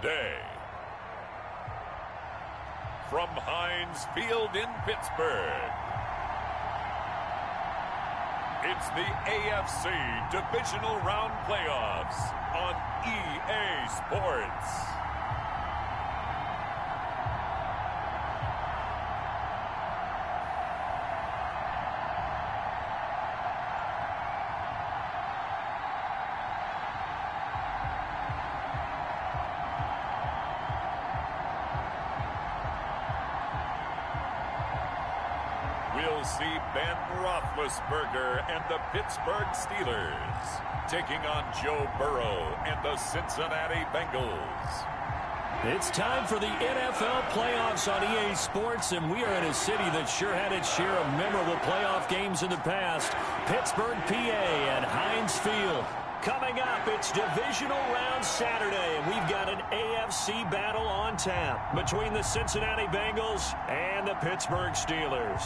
day. From Heinz Field in Pittsburgh, it's the AFC Divisional Round Playoffs on EA Sports. We'll see Ben Roethlisberger and the Pittsburgh Steelers taking on Joe Burrow and the Cincinnati Bengals. It's time for the NFL playoffs on EA Sports, and we are in a city that sure had its share of memorable playoff games in the past. Pittsburgh, PA at Heinz Field. Coming up, it's Divisional Round Saturday, and we've got an AFC battle on tap between the Cincinnati Bengals and the Pittsburgh Steelers.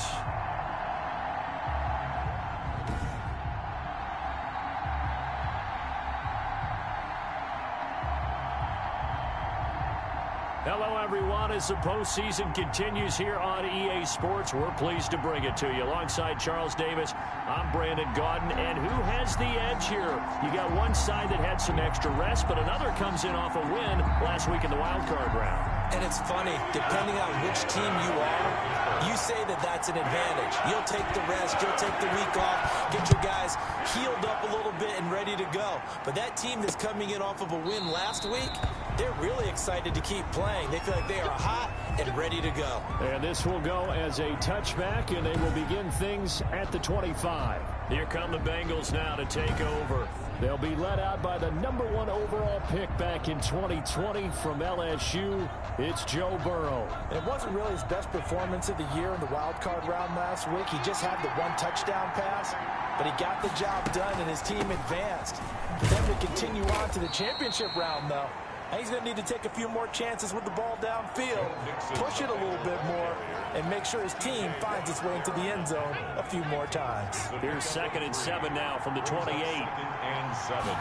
Hello, everyone. As the postseason continues here on EA Sports, we're pleased to bring it to you. Alongside Charles Davis, I'm Brandon Gaudin. And who has the edge here? You got one side that had some extra rest, but another comes in off a win last week in the wild card round. And it's funny, depending on which team you are, you say that that's an advantage. You'll take the rest, you'll take the week off, get your guys healed up a little bit and ready to go. But that team that's coming in off of a win last week, they're really excited to keep playing. They feel like they are hot and ready to go. And this will go as a touchback, and they will begin things at the 25. Here come the Bengals now to take over. They'll be led out by the #1 overall pick back in 2020 from LSU. It's Joe Burrow. It wasn't really his best performance of the year in the wild card round last week. He just had the one touchdown pass, but he got the job done and his team advanced. For them to continue on to the championship round, though, and he's going to need to take a few more chances with the ball downfield, push it a little bit more, and make sure his team finds its way into the end zone a few more times. Here's 2nd and 7 now from the 28. 2nd and 7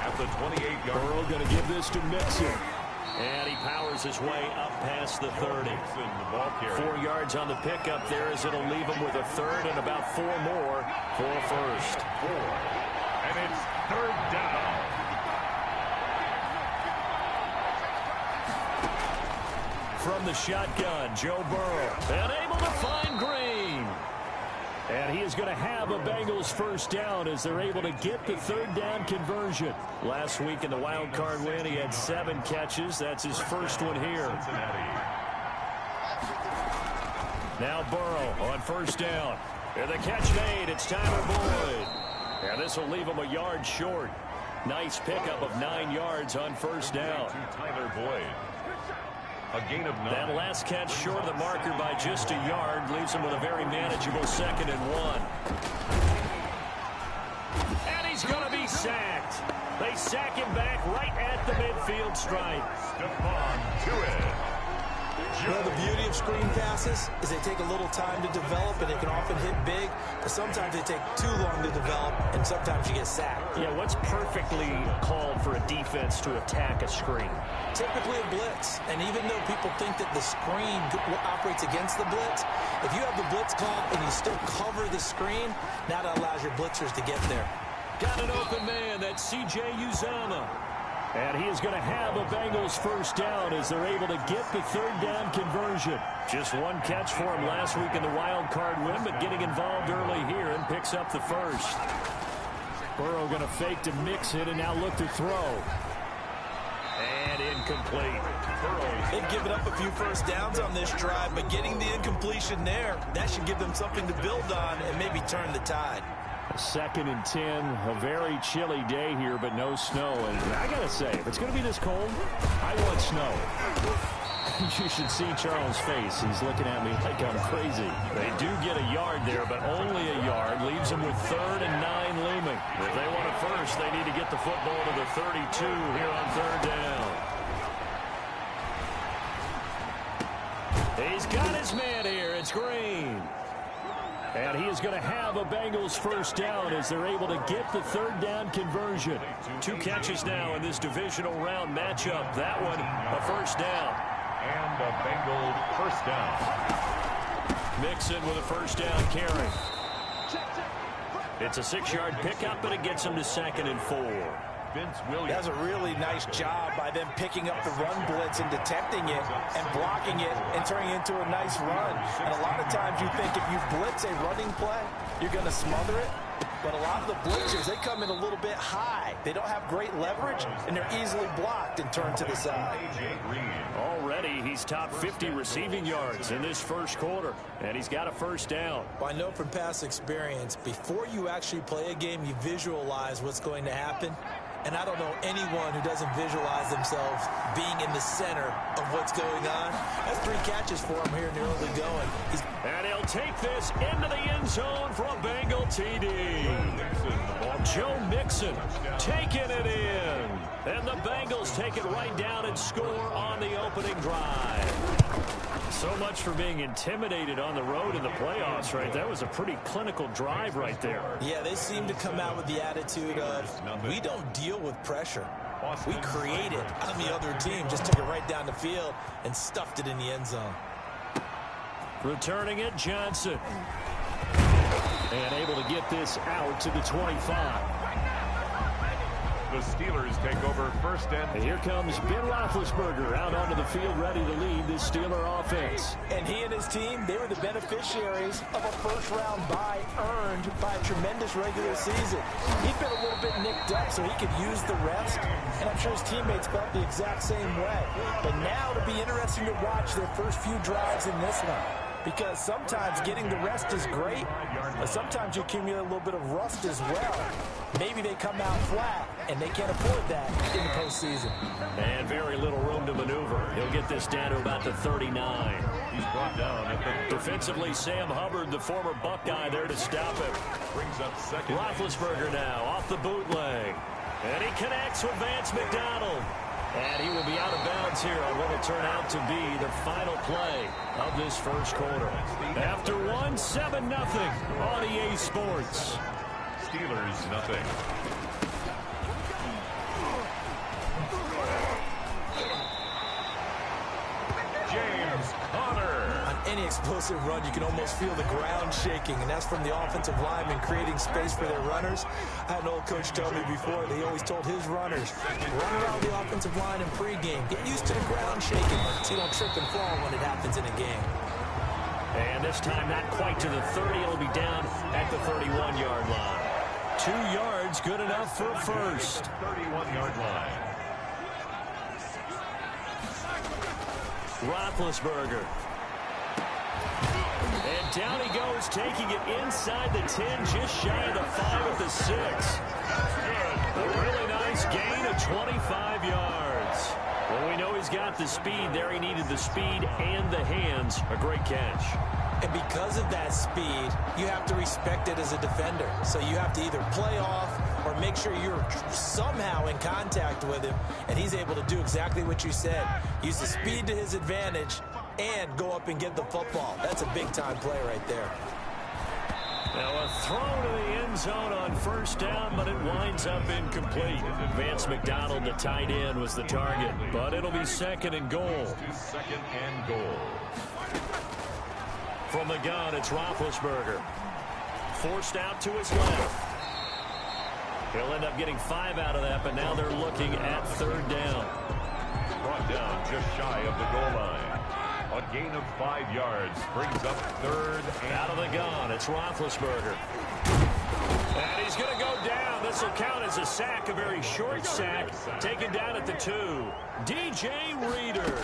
at the 28-yard. Burrow going to give this to Mixon. And he powers his way up past the 30. 4 yards on the pickup there as it'll leave him with a third and about 4 more for a first. 4. And it's 3rd down. From the shotgun, Joe Burrow, and able to find Green. And he is going to have a Bengals first down as they're able to get the 3rd down conversion. Last week in the wild card win, he had 7 catches. That's his first one here. Now Burrow on first down. And the catch made. It's Tyler Boyd. And this will leave him a yard short. Nice pickup of 9 yards on first down. Tyler Boyd. A gain of 9. That last catch short of the marker by just a yard leaves him with a very manageable 2nd and 1. And he's going to be sacked. They sack him back right at the midfield stripe. Stephon Tuitt. You know, the beauty of screen passes is they take a little time to develop, and they can often hit big, but sometimes they take too long to develop, and sometimes you get sacked. Yeah, what's perfectly called for a defense to attack a screen? Typically a blitz, and even though people think that the screen operates against the blitz, if you have the blitz called and you still cover the screen, now that allows your blitzers to get there. Got an open man, that's C.J. Uzomah. And he is going to have a Bengals first down as they're able to get the 3rd down conversion. Just one catch for him last week in the wild card win, but getting involved early here and picks up the first. Burrow going to fake to Mixon and now look to throw. And incomplete. They've given up a few first downs on this drive, but getting the incompletion there, that should give them something to build on and maybe turn the tide. 2nd and 10, a very chilly day here, but no snow. And I got to say, if it's going to be this cold, I want snow. You should see Charles' face. He's looking at me like I'm crazy. They do get a yard there, but only a yard. Leaves them with 3rd and 9 looming. If they want it first, they need to get the football to the 32 here on 3rd down. He's got his man here. It's Green. And he is going to have a Bengals first down as they're able to get the third down conversion. 2 catches now in this divisional round matchup. That one, a first down. And a Bengal first down. Mixon with a first down carry. It's a 6-yard pickup, but it gets him to 2nd and 4. That's a really nice job by them picking up the run blitz and detecting it and blocking it and turning it into a nice run. And a lot of times you think if you blitz a running play, you're going to smother it. But a lot of the blitzers, they come in a little bit high. They don't have great leverage, and they're easily blocked and turned to the side. Already, he's top 50 receiving yards in this first quarter, and he's got a first down. Well, I know from past experience, before you actually play a game, you visualize what's going to happen. And I don't know anyone who doesn't visualize themselves being in the center of what's going on. That's 3 catches for him here in the early going. And he'll take this into the end zone for a Bengal TD. Joe Mixon taking it in. And the Bengals take it right down and score on the opening drive. So much for being intimidated on the road in the playoffs, right? That was a pretty clinical drive right there. Yeah, they seem to come out with the attitude of, we don't deal with pressure. We create it on the other team. Just took it right down the field and stuffed it in the end zone. Returning it, Johnson. And able to get this out to the 25. The Steelers take over first and here comes Ben Roethlisberger out onto the field ready to lead this Steeler offense. And he and his team, they were the beneficiaries of a first-round bye earned by a tremendous regular season. He'd been a little bit nicked up, so he could use the rest, and I'm sure his teammates felt the exact same way. But now it'll be interesting to watch their first few drives in this one, because sometimes getting the rest is great, but sometimes you accumulate a little bit of rust as well. Maybe they come out flat, and they can't afford that in the postseason. And very little room to maneuver. He'll get this down to about the 39. He's brought down at the defensively, Sam Hubbard, the former Buckeye, there to stop him. Brings up second. Roethlisberger now off the bootleg. And he connects with Vance McDonald. And he will be out of bounds here on what will turn out to be the final play of this first quarter. After one, 7-0 on EA Sports. Steelers, nothing. James Conner. On any explosive run, you can almost feel the ground shaking, and that's from the offensive linemen creating space for their runners. I had an old coach tell me before, they always told his runners, run around the offensive line in pregame. Get used to the ground shaking so you don't trip and fall when it happens in a game. And this time not quite to the 30. It'll be down at the 31-yard line. 2 yards, good enough for a first. 31-yard line. Roethlisberger. And down he goes, taking it inside the 10, just shy of the 5 at the 6. A really nice gain of 25 yards. Well, we know he's got the speed there. He needed the speed and the hands. A great catch. And because of that speed, you have to respect it as a defender. So you have to either play off or make sure you're somehow in contact with him. And he's able to do exactly what you said. Use the speed to his advantage and go up and get the football. That's a big-time play right there. Now a throw to the end zone on first down, but it winds up incomplete. Vance McDonald, the tight end, was the target, but it'll be 2nd and goal. Second and goal. From the gun, it's Roethlisberger. Forced out to his left. He'll end up getting 5 out of that, but now they're looking at 3rd down. Brought down just shy of the goal line. A gain of 5 yards brings up 3rd and out of the gun. It's Roethlisberger. And he's going to go down. This will count as a sack, a very short sack. Taken down at the 2. DJ Reader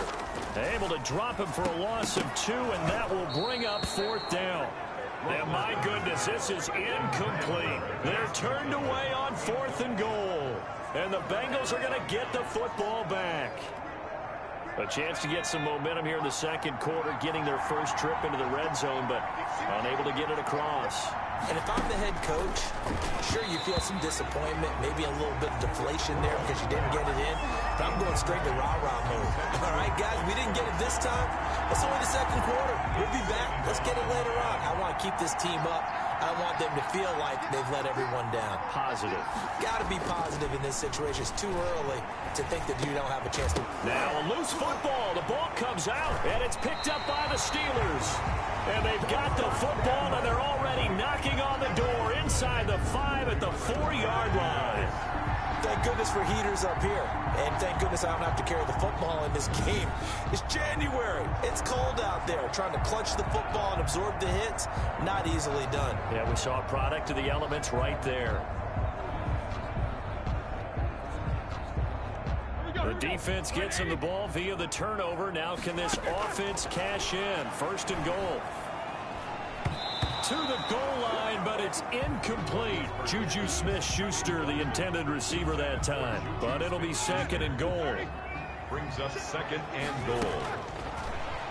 able to drop him for a loss of 2, and that will bring up 4th down. And my goodness, this is incomplete. They're turned away on 4th and goal. And the Bengals are going to get the football back. A chance to get some momentum here in the second quarter, getting their first trip into the red zone, but unable to get it across. And if I'm the head coach, sure, you feel some disappointment, maybe a little bit of deflation there because you didn't get it in, but I'm going straight to rah-rah mode. All right, guys, we didn't get it this time. It's only the second quarter. We'll be back. Let's get it later on. I want to keep this team up. I want them to feel like they've let everyone down. Positive. Got to be positive in this situation. It's too early to think that you don't have a chance to. Now a loose football. The ball comes out, and it's picked up by the Steelers. And they've got the football, and they're already knocking on the door inside the 5 at the 4-yard line. Thank goodness for heaters up here. And thank goodness I don't have to carry the football in this game. It's January. It's cold out there. Trying to clutch the football and absorb the hits, not easily done. Yeah, we saw a product of the elements right there. The defense gets him the ball via the turnover. Now can this offense cash in? First and goal. To the goal line, but it's incomplete. Juju Smith-Schuster, the intended receiver that time. But it'll be second and goal. Brings us second and goal.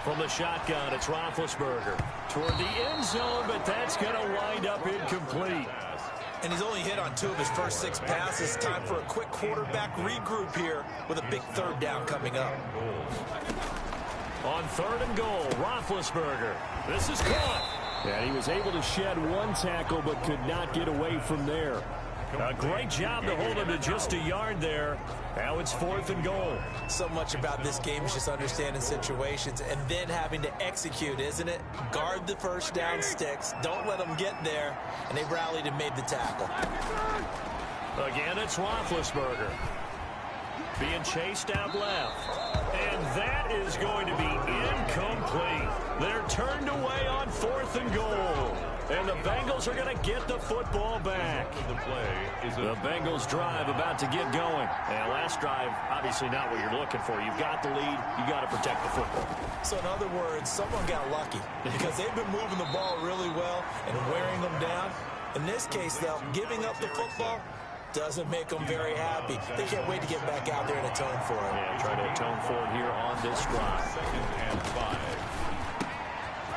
From the shotgun, it's Roethlisberger. Toward the end zone, but that's going to wind up incomplete. And he's only hit on 2 of his first 6 passes. Time for a quick quarterback regroup here with a big third down coming up. On third and goal, Roethlisberger. This is caught. And he was able to shed one tackle, but could not get away from there. A great job to hold him to just a yard there. Now it's fourth and goal. So much about this game is just understanding situations and then having to execute, isn't it? Guard the first down sticks. Don't let them get there. And they rallied and made the tackle. Again, it's Roethlisberger. Being chased out left. And that is going to be incomplete. They're turned away on fourth and goal. And the Bengals are going to get the football back. The Bengals drive about to get going. And last drive, obviously not what you're looking for. You've got the lead. You got to protect the football. So in other words, someone got lucky because they've been moving the ball really well and wearing them down. In this case, though, giving up the football doesn't make them very happy. They can't wait to get back out there and atone for it. Yeah, try to atone for it here on this drive. Second and 5.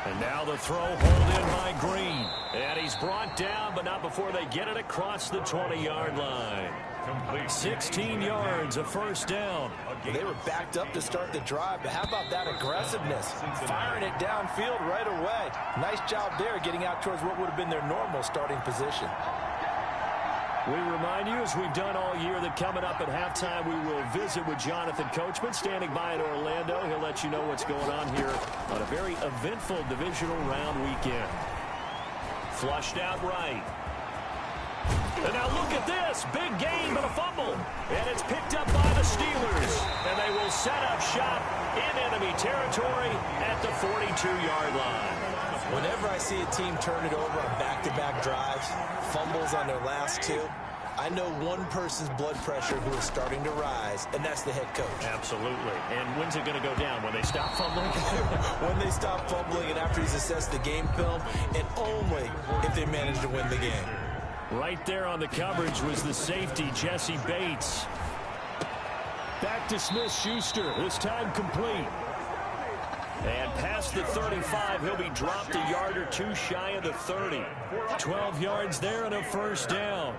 And now the throw hauled in by Green. And he's brought down, but not before they get it across the 20-yard line. Complete. 16 yards, a first down. They were backed up to start the drive, but how about that aggressiveness? Firing it downfield right away. Nice job there getting out towards what would have been their normal starting position. We remind you, as we've done all year, that coming up at halftime, we will visit with Jonathan Coachman, standing by in Orlando. He'll let you know what's going on here on a very eventful divisional round weekend. Flushed out right. And now look at this. Big gain, but a fumble. And it's picked up by the Steelers. And they will set up shop in enemy territory at the 42-yard line. Whenever I see a team turn it over on back-to-back drives, fumbles on their last 2, I know one person's blood pressure who is starting to rise, and that's the head coach. Absolutely. And when's it going to go down? When they stop fumbling? When they stop fumbling and after he's assessed the game film, and only if they manage to win the game. Right there on the coverage was the safety, Jesse Bates. Back to Smith-Schuster, this time complete. And past the 35, he'll be dropped a yard or 2 shy of the 30. 12 yards there and a first down.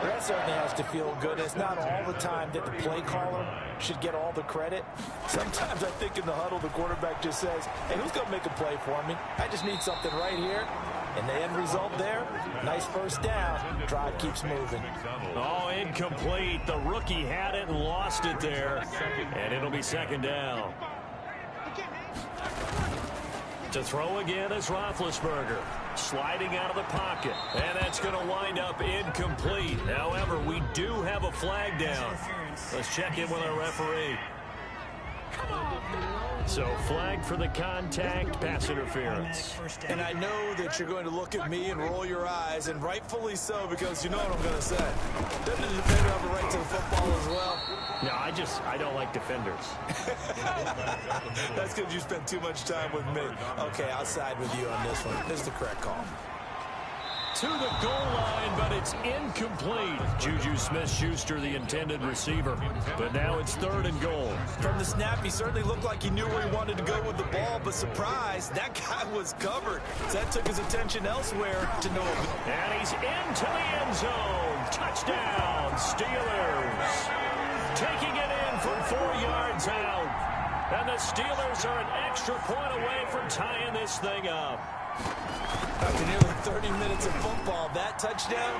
That certainly has to feel good. It's not all the time that the play caller should get all the credit. Sometimes I think in the huddle, the quarterback just says, hey, who's going to make a play for me? I just need something right here. And the end result there, nice first down. Drive keeps moving. Oh, incomplete. The rookie had it and lost it there. And it'll be second down. To throw again is Roethlisberger. Sliding out of the pocket. And that's going to wind up incomplete. However, we do have a flag down. Let's check in with our referee. So flag for the contact, pass interference. And I know that you're going to look at me and roll your eyes, and rightfully so, because you know what I'm going to say. Doesn't the defender have a right to the football as well? No, I don't like defenders. That's because you spent too much time with me. Okay, I'll side with you on this one. This is the correct call. to the goal line, but it's incomplete. Juju Smith-Schuster, the intended receiver. But now it's 3rd and goal. From the snap, he certainly looked like he knew where he wanted to go with the ball, but surprise, that guy was covered. So that took his attention elsewhere to no avail. And he's into the end zone. Touchdown, Steelers. Taking it in from 4 yards out. And the Steelers are an extra point away from tying this thing up. After nearly 30 minutes of football, that touchdown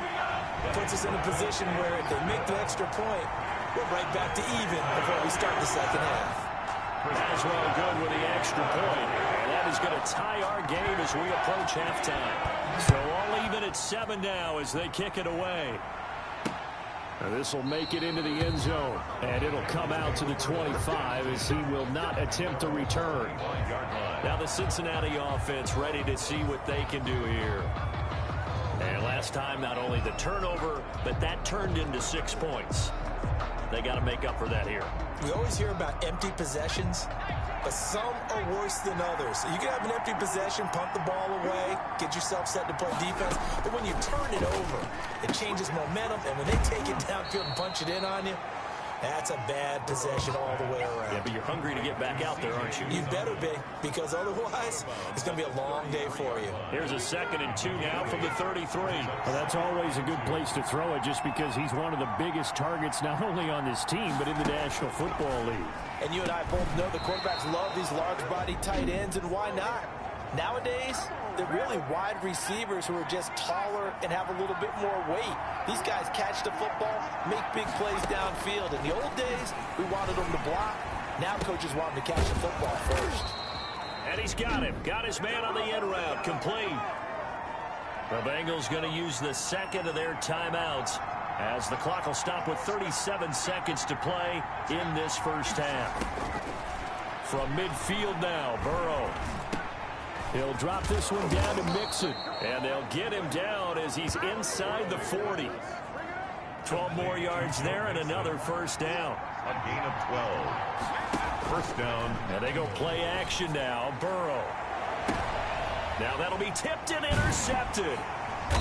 puts us in a position where if they make the extra point, we're right back to even before we start the second half. As well good with the extra point. And that is going to tie our game as we approach halftime. So all even at 7 now as they kick it away. This will make it into the end zone. And it'll come out to the 25 as he will not attempt to return. Now the Cincinnati offense ready to see what they can do here. And last time, not only the turnover, but that turned into 6 points. They got to make up for that here. We always hear about empty possessions, but some are worse than others. You can have an empty possession, punt the ball away, get yourself set to play defense, but when you turn it over, it changes momentum, and when they take it downfield and punch it in on you, that's a bad possession all the way around. Yeah, but you're hungry to get back out there, aren't you? You better be, because otherwise, it's going to be a long day for you. Here's a 2nd and 2 now from the 33. Well, that's always a good place to throw it just because he's one of the biggest targets not only on this team, but in the National Football League. And you and I both know the quarterbacks love these large-bodied tight ends, and why not? Nowadays, they're really wide receivers who are just taller and have a little bit more weight. These guys catch the football, make big plays downfield. In the old days, we wanted them to block. Now coaches want them to catch the football first. And he's got him. Got his man on the end route. Complete. The Bengals going to use the 2nd of their timeouts as the clock will stop with 37 seconds to play in this first half. From midfield now, Burrow. He'll drop this one down to Mixon. And they'll get him down as he's inside the 40. 12 more yards there and another first down. A gain of 12. First down. And they go play action now. Burrow. Now that'll be tipped and intercepted.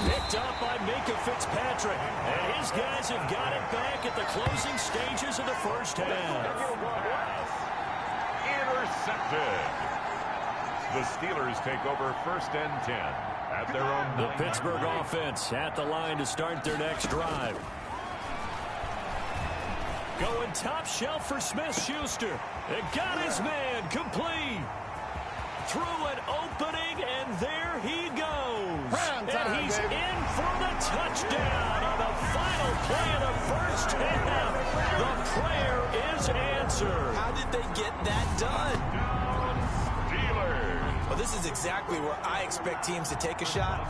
Picked up by Minkah Fitzpatrick. And his guys have got it back at the closing stages of the first half. Intercepted. The Steelers take over 1st and 10 at their own. The Pittsburgh offense at the line to start their next drive. Going top shelf for Smith-Schuster. It got his man complete. Through an opening, and there he goes. And he's in for the touchdown on the final play of the first half. The prayer is answered. How did they get that done? Well, this is exactly where I expect teams to take a shot.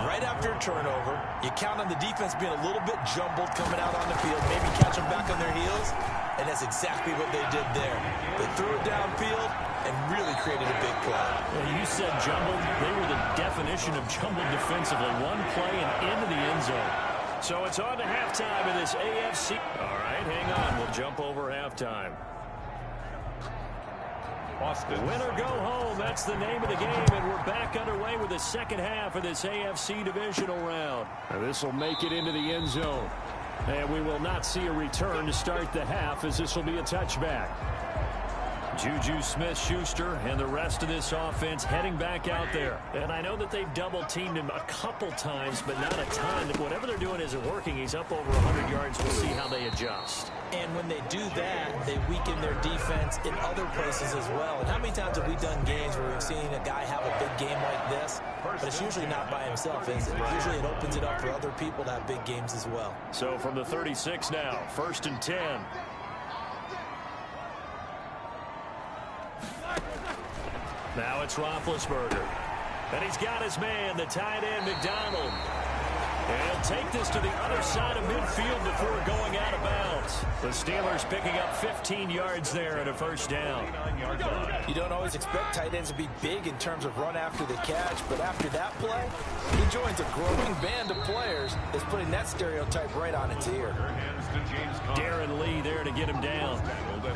Right after a turnover, you count on the defense being a little bit jumbled coming out on the field, maybe catch them back on their heels, and that's exactly what they did there. They threw it downfield and really created a big play. Well, you said jumbled. They were the definition of jumbled defensively. One play and into the end zone. So it's on to halftime of this AFC. All right, hang on. We'll jump over halftime. Boston. Win or go home, that's the name of the game, and we're back underway with the second half of this AFC divisional round. This will make it into the end zone. And we will not see a return to start the half as this will be a touchback. Juju Smith-Schuster and the rest of this offense heading back out there. And I know that they've double-teamed him a couple times, but not a ton. Whatever they're doing isn't working. He's up over 100 yards. We'll see how they adjust. And when they do that, they weaken their defense in other places as well. And how many times have we done games where we've seen a guy have a big game like this? But it's usually not by himself, is it? Usually it opens it up for other people to have big games as well. So from the 36 now, 1st and 10. Now it's Roethlisberger. And he's got his man, the tight end, McDonald. And he'll take this to the other side of midfield before going out of bounds. The Steelers picking up 15 yards there and a first down. You don't always expect tight ends to be big in terms of run after the catch, but after that play, he joins a growing band of players that's putting that stereotype right on its ear. Darren Lee there there to get him down.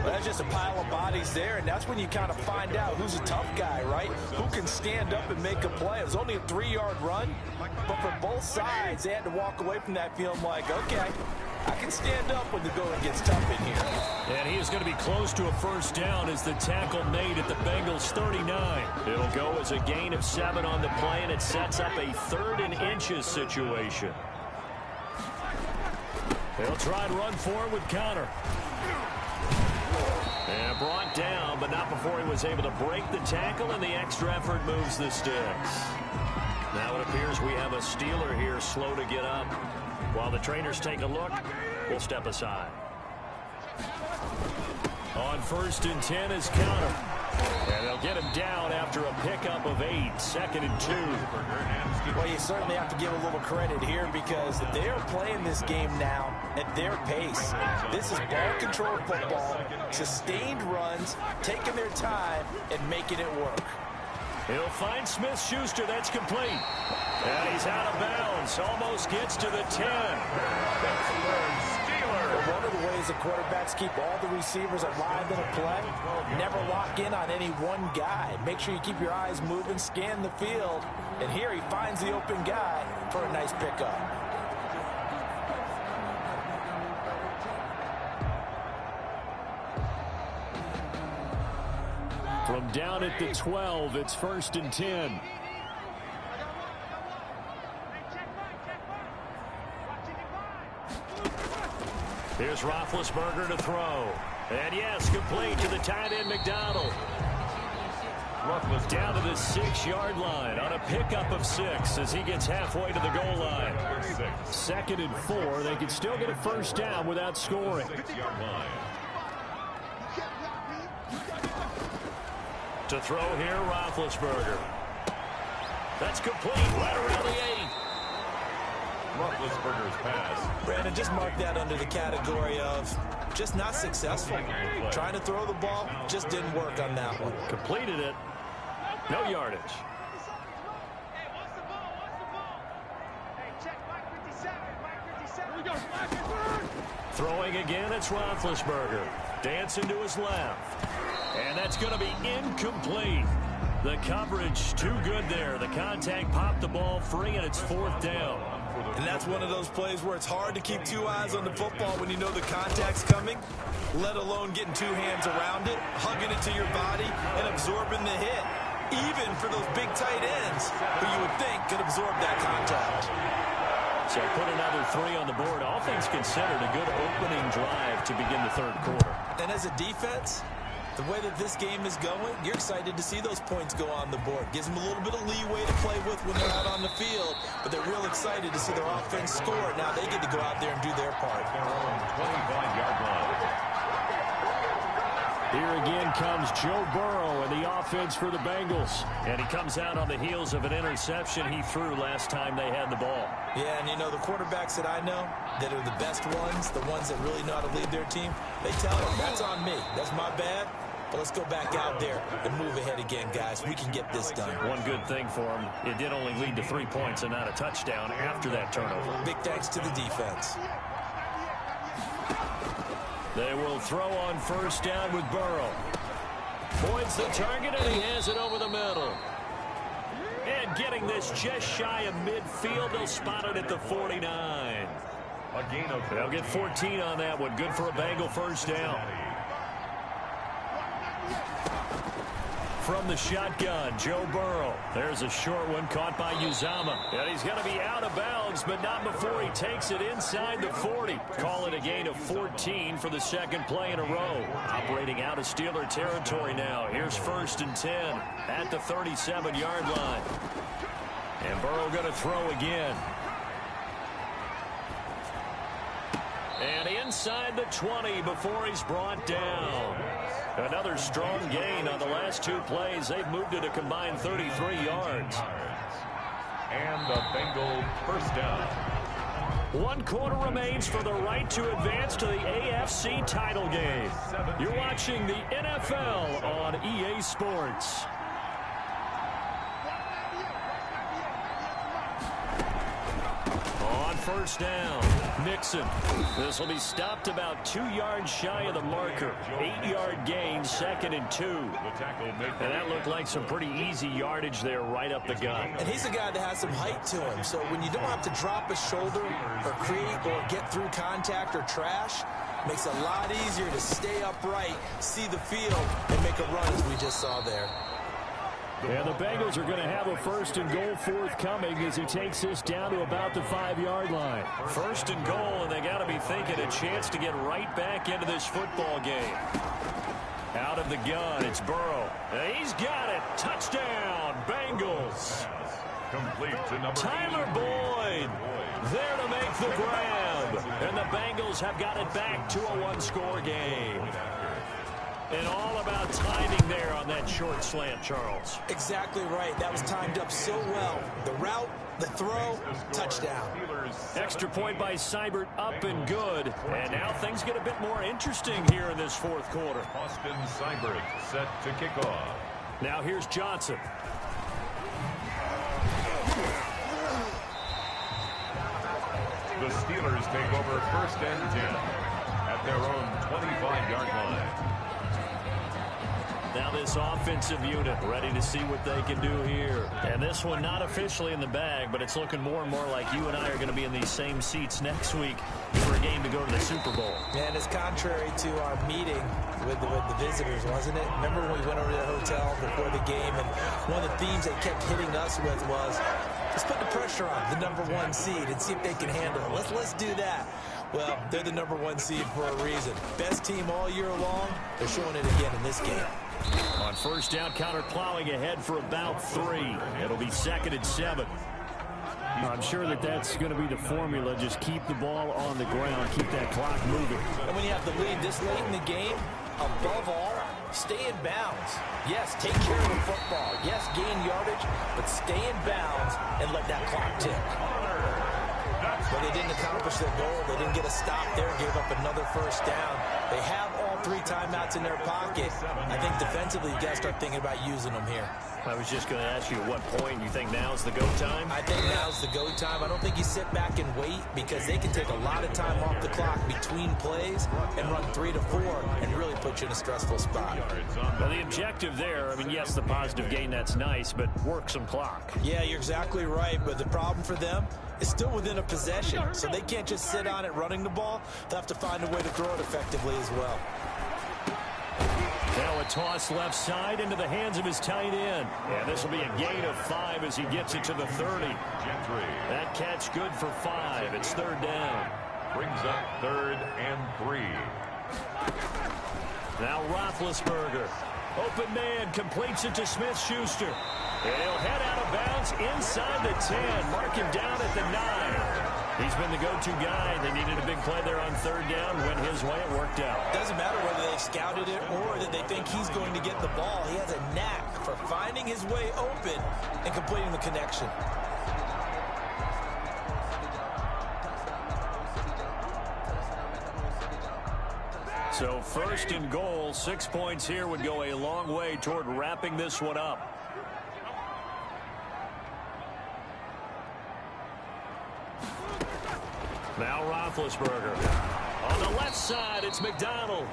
That's just a pile of bodies there, and that's when you kind of find out who's a tough guy, right? Who can stand up and make a play. It was only a 3-yard run, but for both sides, they had to walk away from that feeling like, okay, I can stand up when the going gets tough in here. And he is going to be close to a first down as the tackle made at the Bengals 39. It'll go as a gain of 7 on the play, and it sets up a 3rd and inches situation. They'll try and run forward with Connor. And brought down, but not before he was able to break the tackle, and the extra effort moves the sticks. Now it appears we have a Steeler here slow to get up. While the trainers take a look, we'll step aside. On 1st and 10 is Connor. And they'll get him down after a pickup of 8, 2nd and 2. Well, you certainly have to give a little credit here because they're playing this game now at their pace. This is ball-controlled football, sustained runs, taking their time, and making it work. He'll find Smith-Schuster. That's complete. And he's out of bounds. Almost gets to the 10. One of the ways the quarterbacks keep all the receivers alive in a play, never lock in on any one guy. Make sure you keep your eyes moving, scan the field. And here he finds the open guy for a nice pickup. From down at the 12, it's 1st and 10. Here's Roethlisberger to throw. And yes, complete to the tight end McDonald. Down to the 6-yard line on a pickup of 6 as he gets halfway to the goal line. 2nd and 4. They can still get a first down without scoring. To throw here, Roethlisberger. That's complete right around the 8. Roethlisberger's pass. Brandon, just mark that under the category of just not successful. Trying to throw the ball, just didn't work on that one. Completed it. No yardage. Throwing again, it's Roethlisberger. Dancing to his left. And that's going to be incomplete. The coverage too good there. The contact popped the ball free, and it's 4th down. And that's one of those plays where it's hard to keep 2 eyes on the football when you know the contact's coming, let alone getting 2 hands around it, hugging it to your body, and absorbing the hit. Even for those big tight ends who you would think could absorb that contact. So put another 3 on the board. All things considered, a good opening drive to begin the 3rd quarter. And as a defense, the way that this game is going, you're excited to see those points go on the board. Gives them a little bit of leeway to play with when they're out on the field, but they're real excited to see their offense score. Now they get to go out there and do their part. 25-yard line. Here again comes Joe Burrow and the offense for the Bengals. And he comes out on the heels of an interception he threw last time they had the ball. Yeah, and you know, the quarterbacks that I know that are the best ones, the ones that really know how to lead their team, they tell them, that's on me. That's my bad. But let's go back out there and move ahead again, guys. We can get this done. One good thing for him, it did only lead to 3 points and not a touchdown after that turnover. Big thanks to the defense. They will throw on first down with Burrow. Points the target, and he has it over the middle. And getting this just shy of midfield, they'll spot it at the 49. A gain of They'll get 14 on that one. Good for a Bengal first down. From the shotgun, Joe Burrow. There's a short one caught by Uzama. And he's going to be out of bounds, but not before he takes it inside the 40. Call it a gain of 14 for the 2nd play in a row. Operating out of Steeler territory now. Here's 1st and 10 at the 37-yard line. And Burrow going to throw again. And inside the 20 before he's brought down. Another strong gain on the last 2 plays. They've moved it a combined 33 yards. And the Bengal first down. 1 quarter remains for the right to advance to the AFC title game. You're watching the NFL on EA Sports. On first down. Mixon. This will be stopped about 2 yards shy of the marker. 8-yard gain, 2nd and 2. And that looked like some pretty easy yardage there right up the gut. And he's a guy that has some height to him. So when you don't have to drop a shoulder or create or get through contact or trash, makes it a lot easier to stay upright, see the field, and make a run as we just saw there. And the Bengals are going to have a 1st and goal forthcoming as he takes this down to about the 5-yard line. 1st and goal, and they got to be thinking a chance to get right back into this football game. Out of the gun, it's Burrow. He's got it. Touchdown, Bengals. Complete to number Tyler Boyd there to make the grab. And the Bengals have got it back to a 1-score game. And all about timing there on that short slant, Charles. Exactly right. That was timed up so well. The route, the throw, touchdoff. Extra point by Seibert, up and good. And now things get a bit more interesting here in this 4th quarter. Austin Seibert set to kick off. Now here's Johnson. The Steelers take over 1st and 10 at their own 25-yard line. Now this offensive unit ready to see what they can do here. And this one not officially in the bag, but it's looking more and more like you and I are going to be in these same seats next week for a game to go to the Super Bowl. And it's contrary to our meeting with the visitors, wasn't it? Remember when we went over to the hotel before the game, and one of the themes they kept hitting us with was, let's put the pressure on the #1 seed and see if they can handle it. Let's do that. Well, they're the #1 seed for a reason. Best team all year long. They're showing it again in this game. On 1st down, counter plowing ahead for about 3. It'll be 2nd and 7. I'm sure that's going to be the formula. Just keep the ball on the ground. Keep that clock moving. And when you have the lead this late in the game, above all, stay in bounds. Yes, take care of the football. Yes, gain yardage, but stay in bounds and let that clock tick. But they didn't accomplish their goal. They didn't get a stop there, gave up another 1st down. They have all 3 timeouts in their pocket. I think defensively, you got to start thinking about using them here. I was just going to ask you at what point you think now's the go time? I think now's the go time. I don't think you sit back and wait, because they can take a lot of time off the clock between plays and run 3 to 4 and really put you in a stressful spot. Well, the objective there, I mean, yes, the positive gain, that's nice, but work some clock. Yeah, you're exactly right, but the problem for them is still within a possession, so they can't just sit on it running the ball. They'll have to find a way to throw it effectively as well. Now a toss left side into the hands of his tight end. And this will be a gain of 5 as he gets it to the 30. That catch good for 5. It's 3rd down. Brings up 3rd and 3. Now Roethlisberger. Open man, completes it to Smith-Schuster. And he'll head out of bounds inside the 10. Mark him down at the 9. He's been the go-to guy. They needed a big play there on 3rd down. Went his way. It worked out. Doesn't matter whether they've scouted it or that they think he's going to get the ball. He has a knack for finding his way open and completing the connection. So 1st and goal, 6 points here would go a long way toward wrapping this one up. Now Roethlisberger. On the left side, it's McDonald.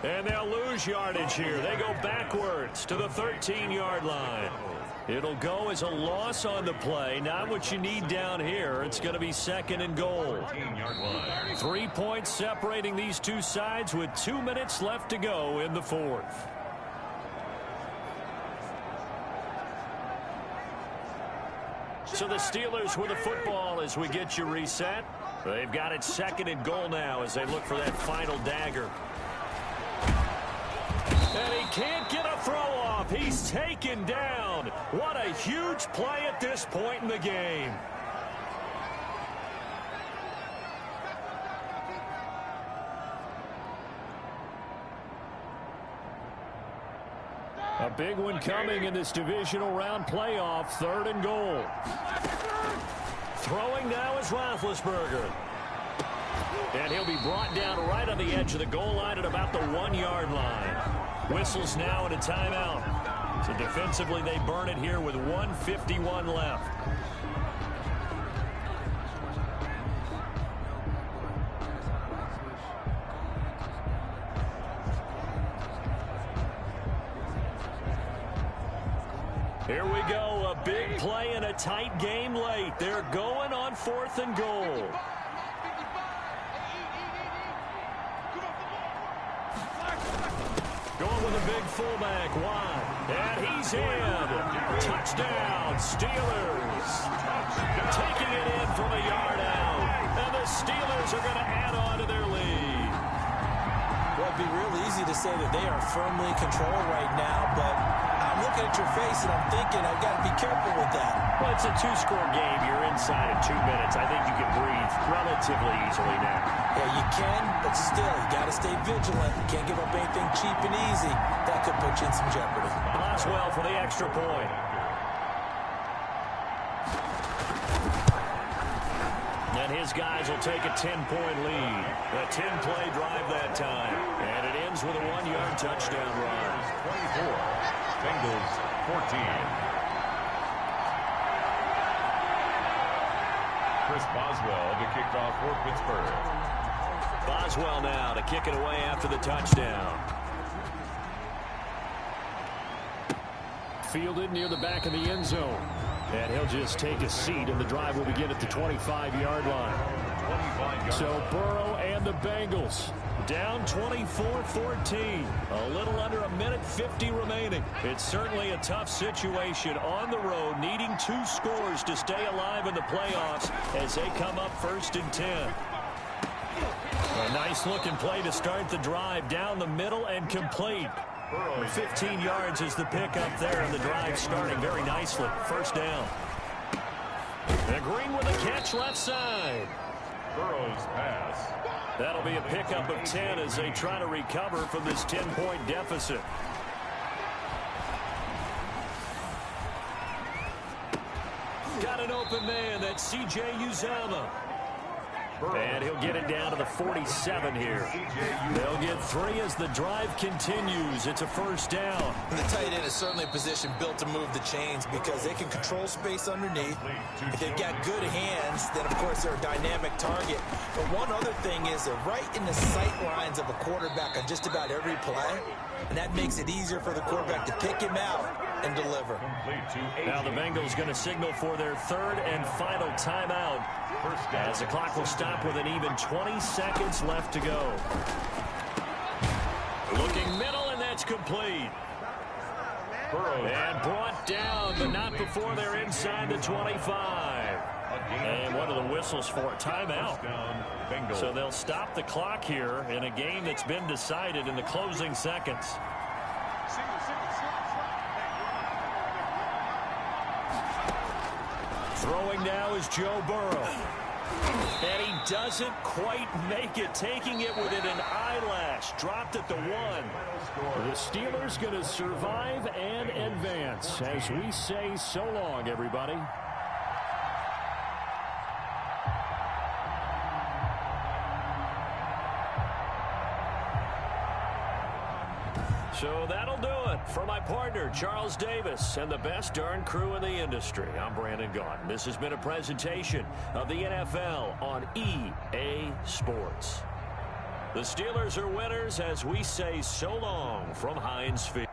And they'll lose yardage here. They go backwards to the 13-yard line. It'll go as a loss on the play. Not what you need down here. It's going to be 2nd and goal. 3 points separating these two sides with 2 minutes left to go in the 4th. So the Steelers with the football as we get you reset. They've got it 2nd and goal now as they look for that final dagger. And he can't get a throw off. He's taken down. What a huge play at this point in the game. A big one coming in this divisional round playoff. 3rd and goal. Throwing now is Roethlisberger. And he'll be brought down right on the edge of the goal line at about the 1-yard line. Whistles now and a timeout. So defensively they burn it here with 1:51 left. Here we go, a big play in a tight game late. They're going on 4th and goal. Going with a big fullback wide. And he's in. Touchdown, Steelers. Taking it in from a yard out. And the Steelers are going to add on to their lead. Well, it'd be real easy to say that they are firmly in control right now, but I'm looking at your face and I'm thinking I've got to be careful with that. Well, it's a 2-score game. You're inside of 2 minutes. I think you can breathe relatively easily now. Yeah, you can, but still, you got to stay vigilant. You can't give up anything cheap and easy. That could put you in some jeopardy. Boswell for the extra point. And his guys will take a 10-point lead. A 10-play drive that time. And it ends with a 1-yard touchdown run. 24. Bengals 14. Chris Boswell to kick off for Pittsburgh. Boswell now to kick it away after the touchdown. Fielded near the back of the end zone. And he'll just take a seat, and the drive will begin at the 25-yard line. So Burrow and the Bengals down 24-14. A little under a minute 50 remaining. It's certainly a tough situation on the road, needing 2 scores to stay alive in the playoffs as they come up 1st and 10. A nice-looking play to start the drive down the middle and complete. 15 yards is the pickup there, and the drive starting very nicely. 1st down. And Green with a catch left side. Burrow's pass. That'll be a pickup of 10 as they try to recover from this 10-point deficit. Got an open man. That's C.J. Uzomah. And he'll get it down to the 47 here. They'll get 3 as the drive continues. It's a 1st down. And the tight end is certainly a position built to move the chains because they can control space underneath. If they've got good hands, then, of course, they're a dynamic target. But one other thing is they're right in the sight lines of a quarterback on just about every play, and that makes it easier for the quarterback to pick him out and deliver. Now the Bengals going to signal for their 3rd and final timeout as the clock will stop with an even 20 seconds left to go. Looking middle, and that's complete. And brought down, but not before they're inside the 25. And one of the whistles for a timeout. So they'll stop the clock here in a game that's been decided in the closing seconds. Throwing now is Joe Burrow. And he doesn't quite make it, taking it within an eyelash. Dropped at the 1. The Steelers going to survive and advance as we say so long, everybody. So that'll do it for my partner, Charles Davis, and the best darn crew in the industry. I'm Brandon Gaudin. This has been a presentation of the NFL on EA Sports. The Steelers are winners as we say so long from Heinz Field.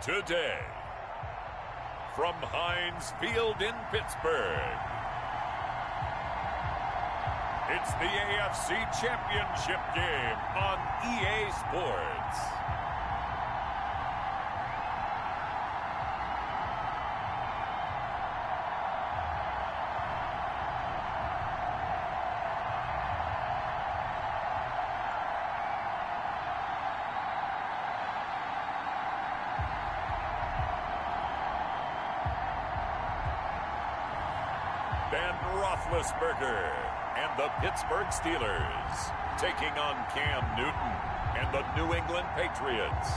today. From Heinz Field in Pittsburgh, it's the AFC Championship game on EA Sports. Ben Roethlisberger and the Pittsburgh Steelers taking on Cam Newton and the New England Patriots.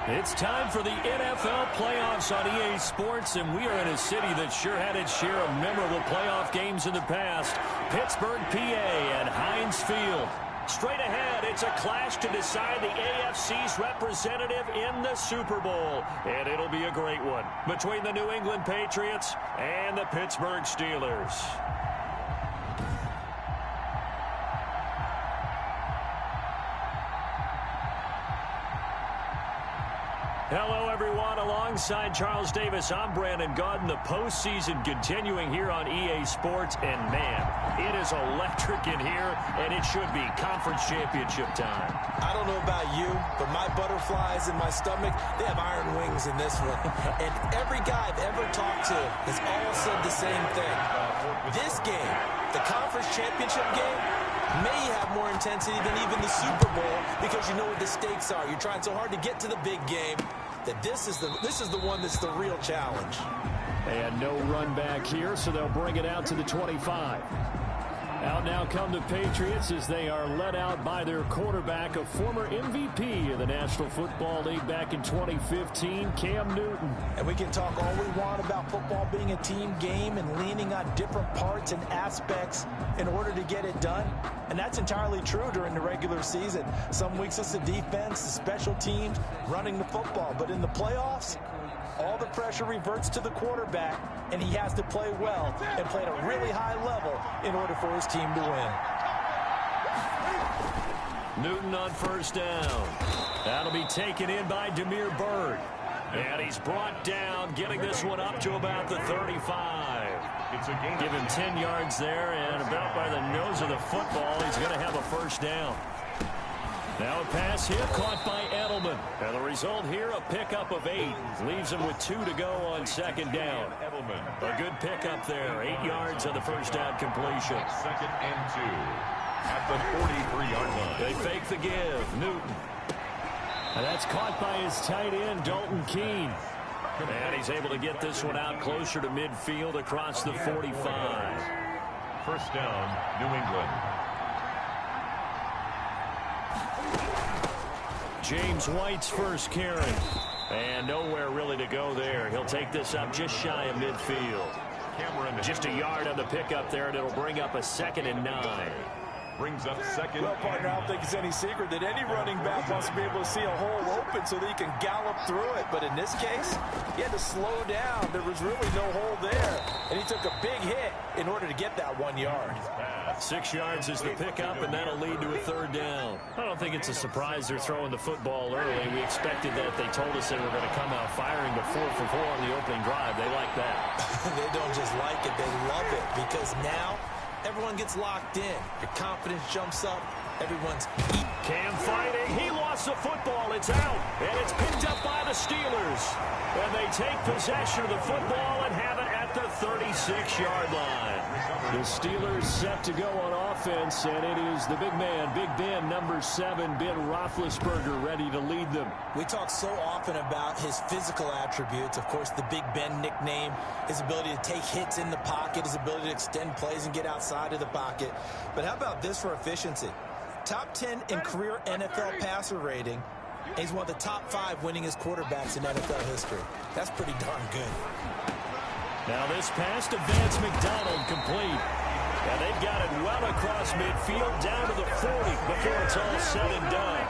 It's time for the NFL playoffs on EA Sports, and we are in a city that sure had its share of memorable playoff games in the past. Pittsburgh, PA at Heinz Field. Straight ahead, it's a clash to decide the AFC's representative in the Super Bowl. And it'll be a great one between the New England Patriots and the Pittsburgh Steelers. Hello, everyone. Alongside Charles Davis, I'm Brandon Gaudin. The postseason continuing here on EA Sports. And, man, it is electric in here, and it should be conference championship time. I don't know about you, but my butterflies in my stomach, they have iron wings in this one. And every guy I've ever talked to has all said the same thing. This game, the conference championship game, may have more intensity than even the Super Bowl because you know what the stakes are. You're trying so hard to get to the big game that this is the one that's the real challenge. And no run back here, so they'll bring it out to the 25. Out now come the Patriots as they are led out by their quarterback, a former MVP of the National Football League back in 2015, Cam Newton. And we can talk all we want about football being a team game and leaning on different parts and aspects in order to get it done. And that's entirely true during the regular season. Some weeks it's the defense, the special teams, running the football. But in the playoffs, all the pressure reverts to the quarterback, and he has to play well and play at a really high level in order for his team to win. Newton on first down. That'll be taken in by Damiere Byrd. And he's brought down, getting this one up to about the 35. Give him 10 yards there, and about by the nose of the football, he's going to have a first down. Now a pass here caught by Edelman. And the result here, a pickup of 8. Leaves him with 2 to go on second down. A good pickup there. 8 yards on the first down completion. Second and 2 at the 43-yard line. They fake the give. Newton. And that's caught by his tight end, Dalton Keene. And he's able to get this one out closer to midfield across the 45. First down, New England. James White's first carry. And nowhere really to go there. He'll take this up just shy of midfield. Just a yard on the pickup there, and it'll bring up a 2nd and 9. Brings up second. Well, partner, I don't think it's any secret that any running back wants to be able to see a hole open so that he can gallop through it. But in this case, he had to slow down. There was really no hole there. And he took a big hit in order to get that 1 yard. 6 yards is the pickup, and that'll lead to a third down. I don't think it's a surprise they're throwing the football early. We expected that. They told us they were going to come out firing the 4 for 4 on the opening drive. They like that. They don't just like it, they love it, because now everyone gets locked in. Your confidence jumps up. Everyone's eating. Cam fighting. He lost the football. It's out. And it's picked up by the Steelers. And they take possession of the football and have it at the 36-yard line. The Steelers set to go on offense, and it is the big man, Big Ben, number 7, Ben Roethlisberger, ready to lead them. We talk so often about his physical attributes. Of course, the Big Ben nickname, his ability to take hits in the pocket, his ability to extend plays and get outside of the pocket. But how about this for efficiency? Top 10 in career NFL passer rating. And he's one of the top 5 winningest quarterbacks in NFL history. That's pretty darn good. Now this pass to Vance McDonald complete. And they've got it well across midfield down to the 40 before it's all said and done.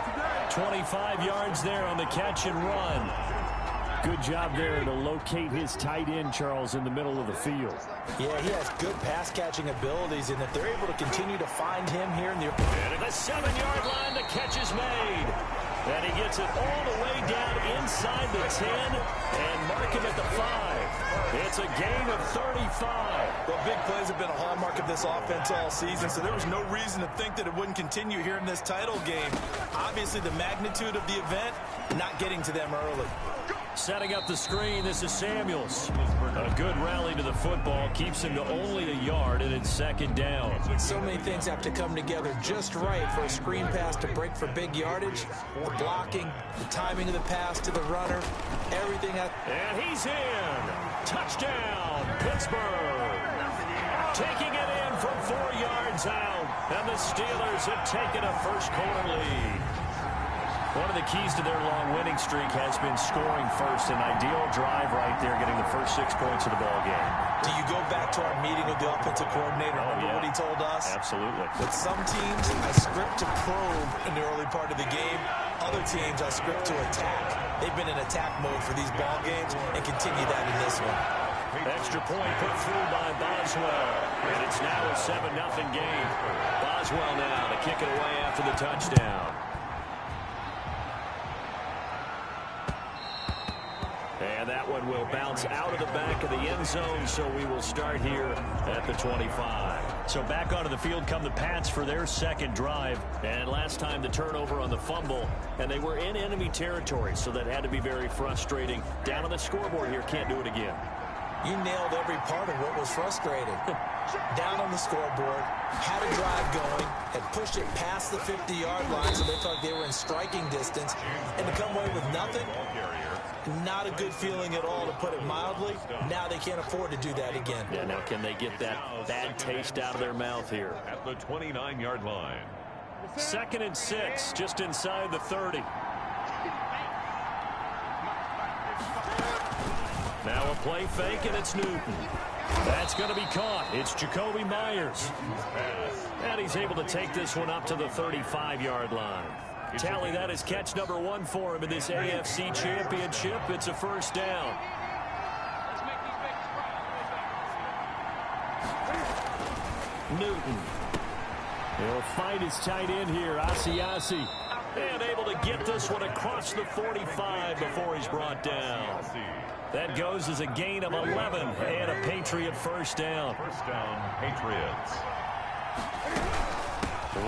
25 yards there on the catch and run. Good job there to locate his tight end, Charles, in the middle of the field. Yeah, he has good pass-catching abilities, and if they're able to continue to find him here in the... And at the 7-yard line, the catch is made. And he gets it all the way down inside the 10 and mark him at the 5. It's a gain of 35. Well, big plays have been a hallmark of this offense all season, so there was no reason to think that it wouldn't continue here in this title game. Obviously, the magnitude of the event, not getting to them early. Setting up the screen, this is Samuels. A good rally to the football, keeps him to only a yard, and it's second down. So many things have to come together just right for a screen pass to break for big yardage. The blocking, the timing of the pass to the runner, everything. And he's in. Touchdown, Pittsburgh. Taking it in from 4 yards out, and the Steelers have taken a first-quarter lead. One of the keys to their long winning streak has been scoring first. An ideal drive right there, getting the first 6 points of the ball game. Do you go back to our meeting with the offensive coordinator? Remember what he told us? Absolutely. With some teams, I script to probe in the early part of the game. Other teams, I script to attack. They've been in attack mode for these ball games and continue that in this one. Extra point put through by Boswell. And it's now a 7-0 game. Boswell now to kick it away after the touchdown. And that one will bounce out of the back of the end zone, so we will start here at the 25. So back onto the field come the Pats for their second drive. And last time the turnover on the fumble, and they were in enemy territory, so that had to be very frustrating. Down on the scoreboard here, can't do it again. You nailed every part of what was frustrating. Down on the scoreboard, had a drive going, had pushed it past the 50-yard line, so they felt like they were in striking distance, and to come away with nothing, not a good feeling at all, to put it mildly. Now they can't afford to do that again. Yeah, now can they get that bad taste out of their mouth here? At the 29-yard line. 2nd and 6, just inside the 30. Now a play fake, and it's Newton. That's going to be caught. It's Jacoby Myers. And he's able to take this one up to the 35-yard line. Tally, that is catch number 1 for him in this AFC Championship. It's a first down. Newton. He'll find his tight end here, Asiasi. And able to get this one across the 45 before he's brought down. That goes as a gain of 11 and a Patriot first down. First down, Patriots.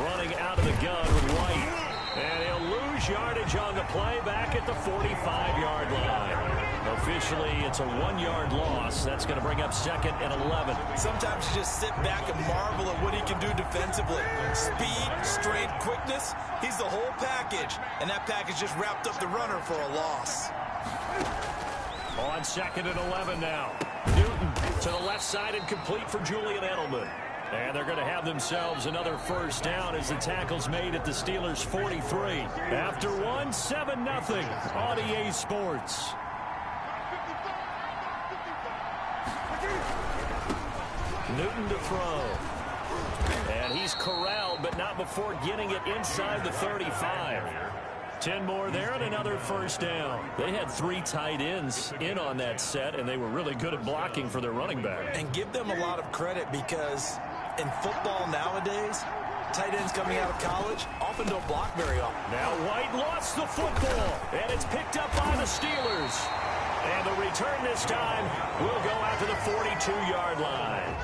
Running out of the gun with White. And he'll lose yardage on the play back at the 45-yard line. Officially, it's a 1-yard loss. That's going to bring up 2nd and 11. Sometimes you just sit back and marvel at what he can do defensively. Speed, strength, quickness, he's the whole package. And that package just wrapped up the runner for a loss. On 2nd and 11 now. Newton to the left side and complete for Julian Edelman. And they're going to have themselves another first down as the tackle's made at the Steelers' 43. After one, 7-0 on EA Sports. Newton to throw. And he's corralled, but not before getting it inside the 35. 10 more there and another first down. They had 3 tight ends in on that set, and they were really good at blocking for their running back. And give them a lot of credit, because in football nowadays, tight ends coming out of college often don't block very often. Now White lost the football, and it's picked up by the Steelers. And the return this time will go out to the 42-yard line.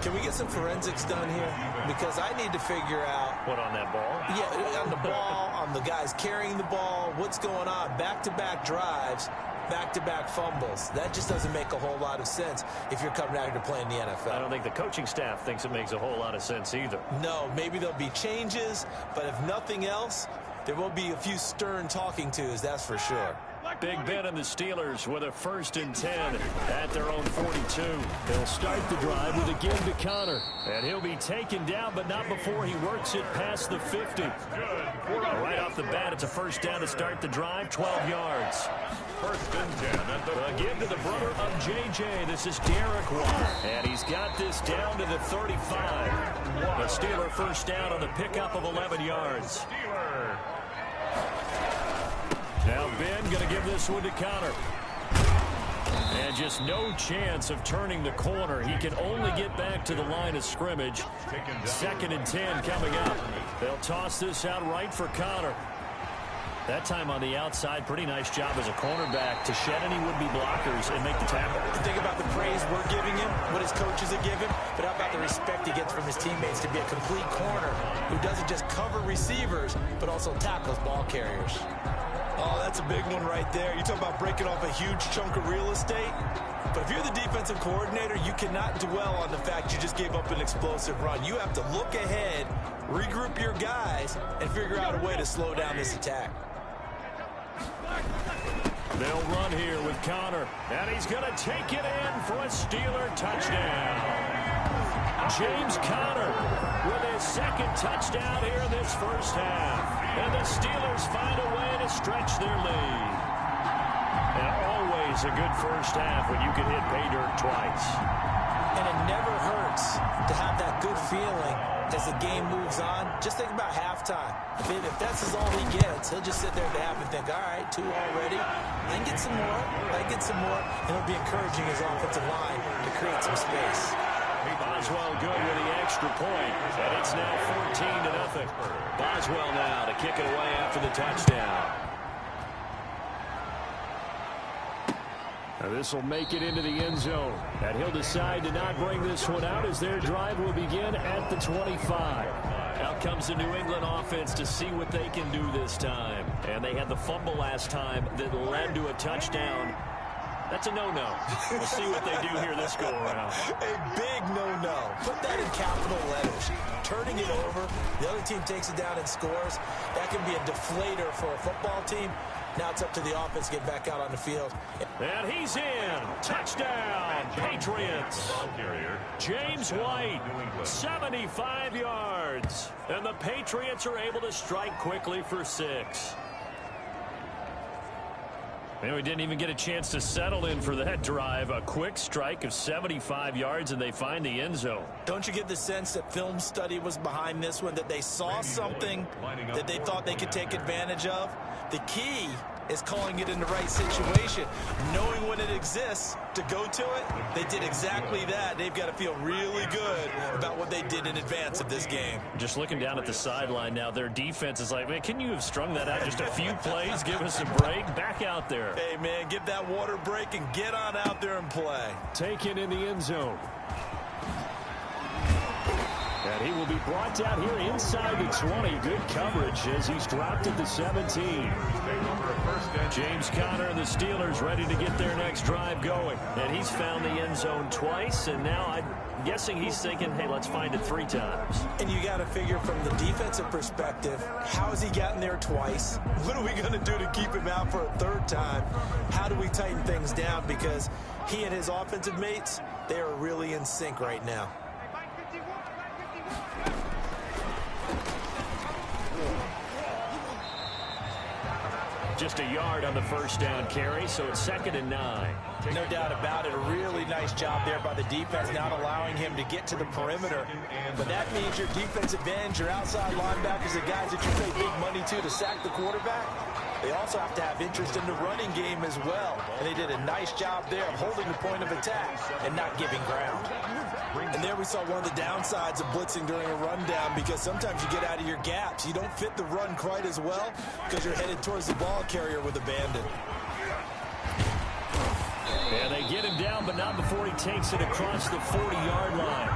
Can we get some forensics done here? Because I need to figure out... What, on that ball? Yeah, on the ball, on the guys carrying the ball, what's going on. Back-to-back drives, back-to-back fumbles. That just doesn't make a whole lot of sense if you're coming out here to play in the NFL. I don't think the coaching staff thinks it makes a whole lot of sense either. No, maybe there'll be changes, but if nothing else, there will be a few stern talking tos, that's for sure. Big Ben and the Steelers with a 1st and 10 at their own 42. They'll start the drive with a give to Connor. And he'll be taken down, but not before he works it past the 50. Right off the bat, it's a first down to start the drive, 12 yards. 1st and 10 at the... A give to the brother of J.J. This is Derek Watt. And he's got this down to the 35. The Steeler first down on the pickup of 11 yards. Now Ben going to give this one to Connor. And just no chance of turning the corner. He can only get back to the line of scrimmage. 2nd and 10 coming up. They'll toss this out right for Connor. That time on the outside, pretty nice job as a cornerback to shed any would-be blockers and make the tackle. Think about the praise we're giving him, what his coaches are giving, but how about the respect he gets from his teammates to be a complete corner who doesn't just cover receivers, but also tackles ball carriers. Oh, that's a big one right there. You talk about breaking off a huge chunk of real estate. But if you're the defensive coordinator, you cannot dwell on the fact you just gave up an explosive run. You have to look ahead, regroup your guys, and figure out a way to slow down this attack. They'll run here with Connor, and he's going to take it in for a Steeler touchdown. James Conner with his second touchdown here in this first half. And the Steelers find a way to stretch their lead. And always a good first half when you can hit pay dirt twice. And it never hurts to have that good feeling as the game moves on. Just think about halftime. If that's all he gets, he'll just sit there at the half and think, all right, 2 already. I can get some more. I can get some more. And it'll be encouraging his offensive line to create some space. Boswell good with the extra point. And it's now 14-0. Boswell now to kick it away after the touchdown. Now this will make it into the end zone. And he'll decide to not bring this one out as their drive will begin at the 25. Out comes the New England offense to see what they can do this time. And they had the fumble last time that led to a touchdown. That's a no-no. We'll see what they do here this go-around. A big no-no. Put that in capital letters. Turning it over, the other team takes it down and scores. That can be a deflator for a football team. Now it's up to the offense to get back out on the field. And he's in. Touchdown, Patriots. James White, 75 yards. And the Patriots are able to strike quickly for 6. And we didn't even get a chance to settle in for that drive. A quick strike of 75 yards, and they find the end zone. Don't you get the sense that film study was behind this one, that they saw something that they thought they could take advantage of? The key is calling it in the right situation, knowing when it exists to go to it. They did exactly that. They've got to feel really good about what they did in advance of this game. Just looking down at the sideline now, their defense is like, man, can you have strung that out just a few plays? Give us a break. Back out there. Hey, man, give that water break and get on out there and play. Taken in the end zone. And he will be brought down here inside the 20. Good coverage as he's dropped at the 17. James Conner and the Steelers ready to get their next drive going. And he's found the end zone twice, and now I'm guessing he's thinking, hey, let's find it 3 times. And you got to figure from the defensive perspective, how has he gotten there twice? What are we going to do to keep him out for a 3rd time? How do we tighten things down? Because he and his offensive mates, they are really in sync right now. Just a yard on the first down carry, so it's 2nd and 9. No doubt about it. A really nice job there by the defense, not allowing him to get to the perimeter. But that means your defensive ends, your outside linebackers, the guys that you pay big money to sack the quarterback, they also have to have interest in the running game as well. And they did a nice job there of holding the point of attack and not giving ground. And there we saw one of the downsides of blitzing during a rundown, because sometimes you get out of your gaps. You don't fit the run quite as well because you're headed towards the ball carrier with abandon. And they get him down, but not before he takes it across the 40-yard line.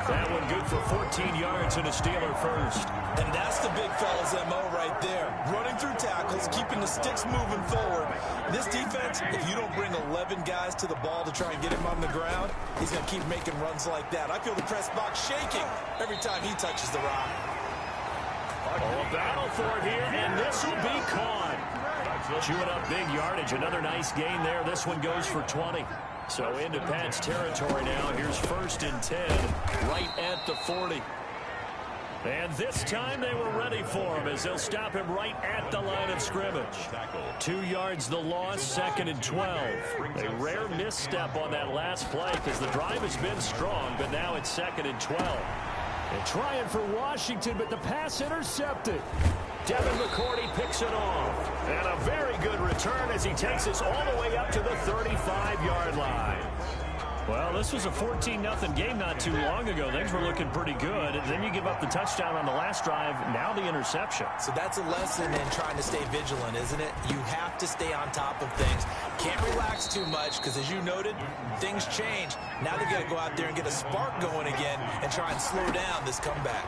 That one good for 14 yards and a Steeler first. And that's the big fella's MO right there. Running through tackles, keeping the sticks moving forward. This defense, if you don't bring 11 guys to the ball to try and get him on the ground, he's going to keep making runs like that. I feel the press box shaking every time he touches the rock. Oh, a battle for it here, and this will be caught. Chewing up big yardage. Another nice gain there. This one goes for 20. So into Pat's territory now. Here's 1st and 10, right at the 40. And this time they were ready for him as they'll stop him right at the line of scrimmage. 2 yards the loss, 2nd and 12. A rare misstep on that last play because the drive has been strong, but now it's 2nd and 12. And trying for Washington, but the pass intercepted. Devin McCourty picks it off. And a very good return as he takes us all the way up to the 35-yard line. Well, this was a 14-0 game not too long ago. Things were looking pretty good. And then you give up the touchdown on the last drive, now the interception. So that's a lesson in trying to stay vigilant, isn't it? You have to stay on top of things. Can't relax too much because, as you noted, things change. Now they've got to go out there and get a spark going again and try and slow down this comeback.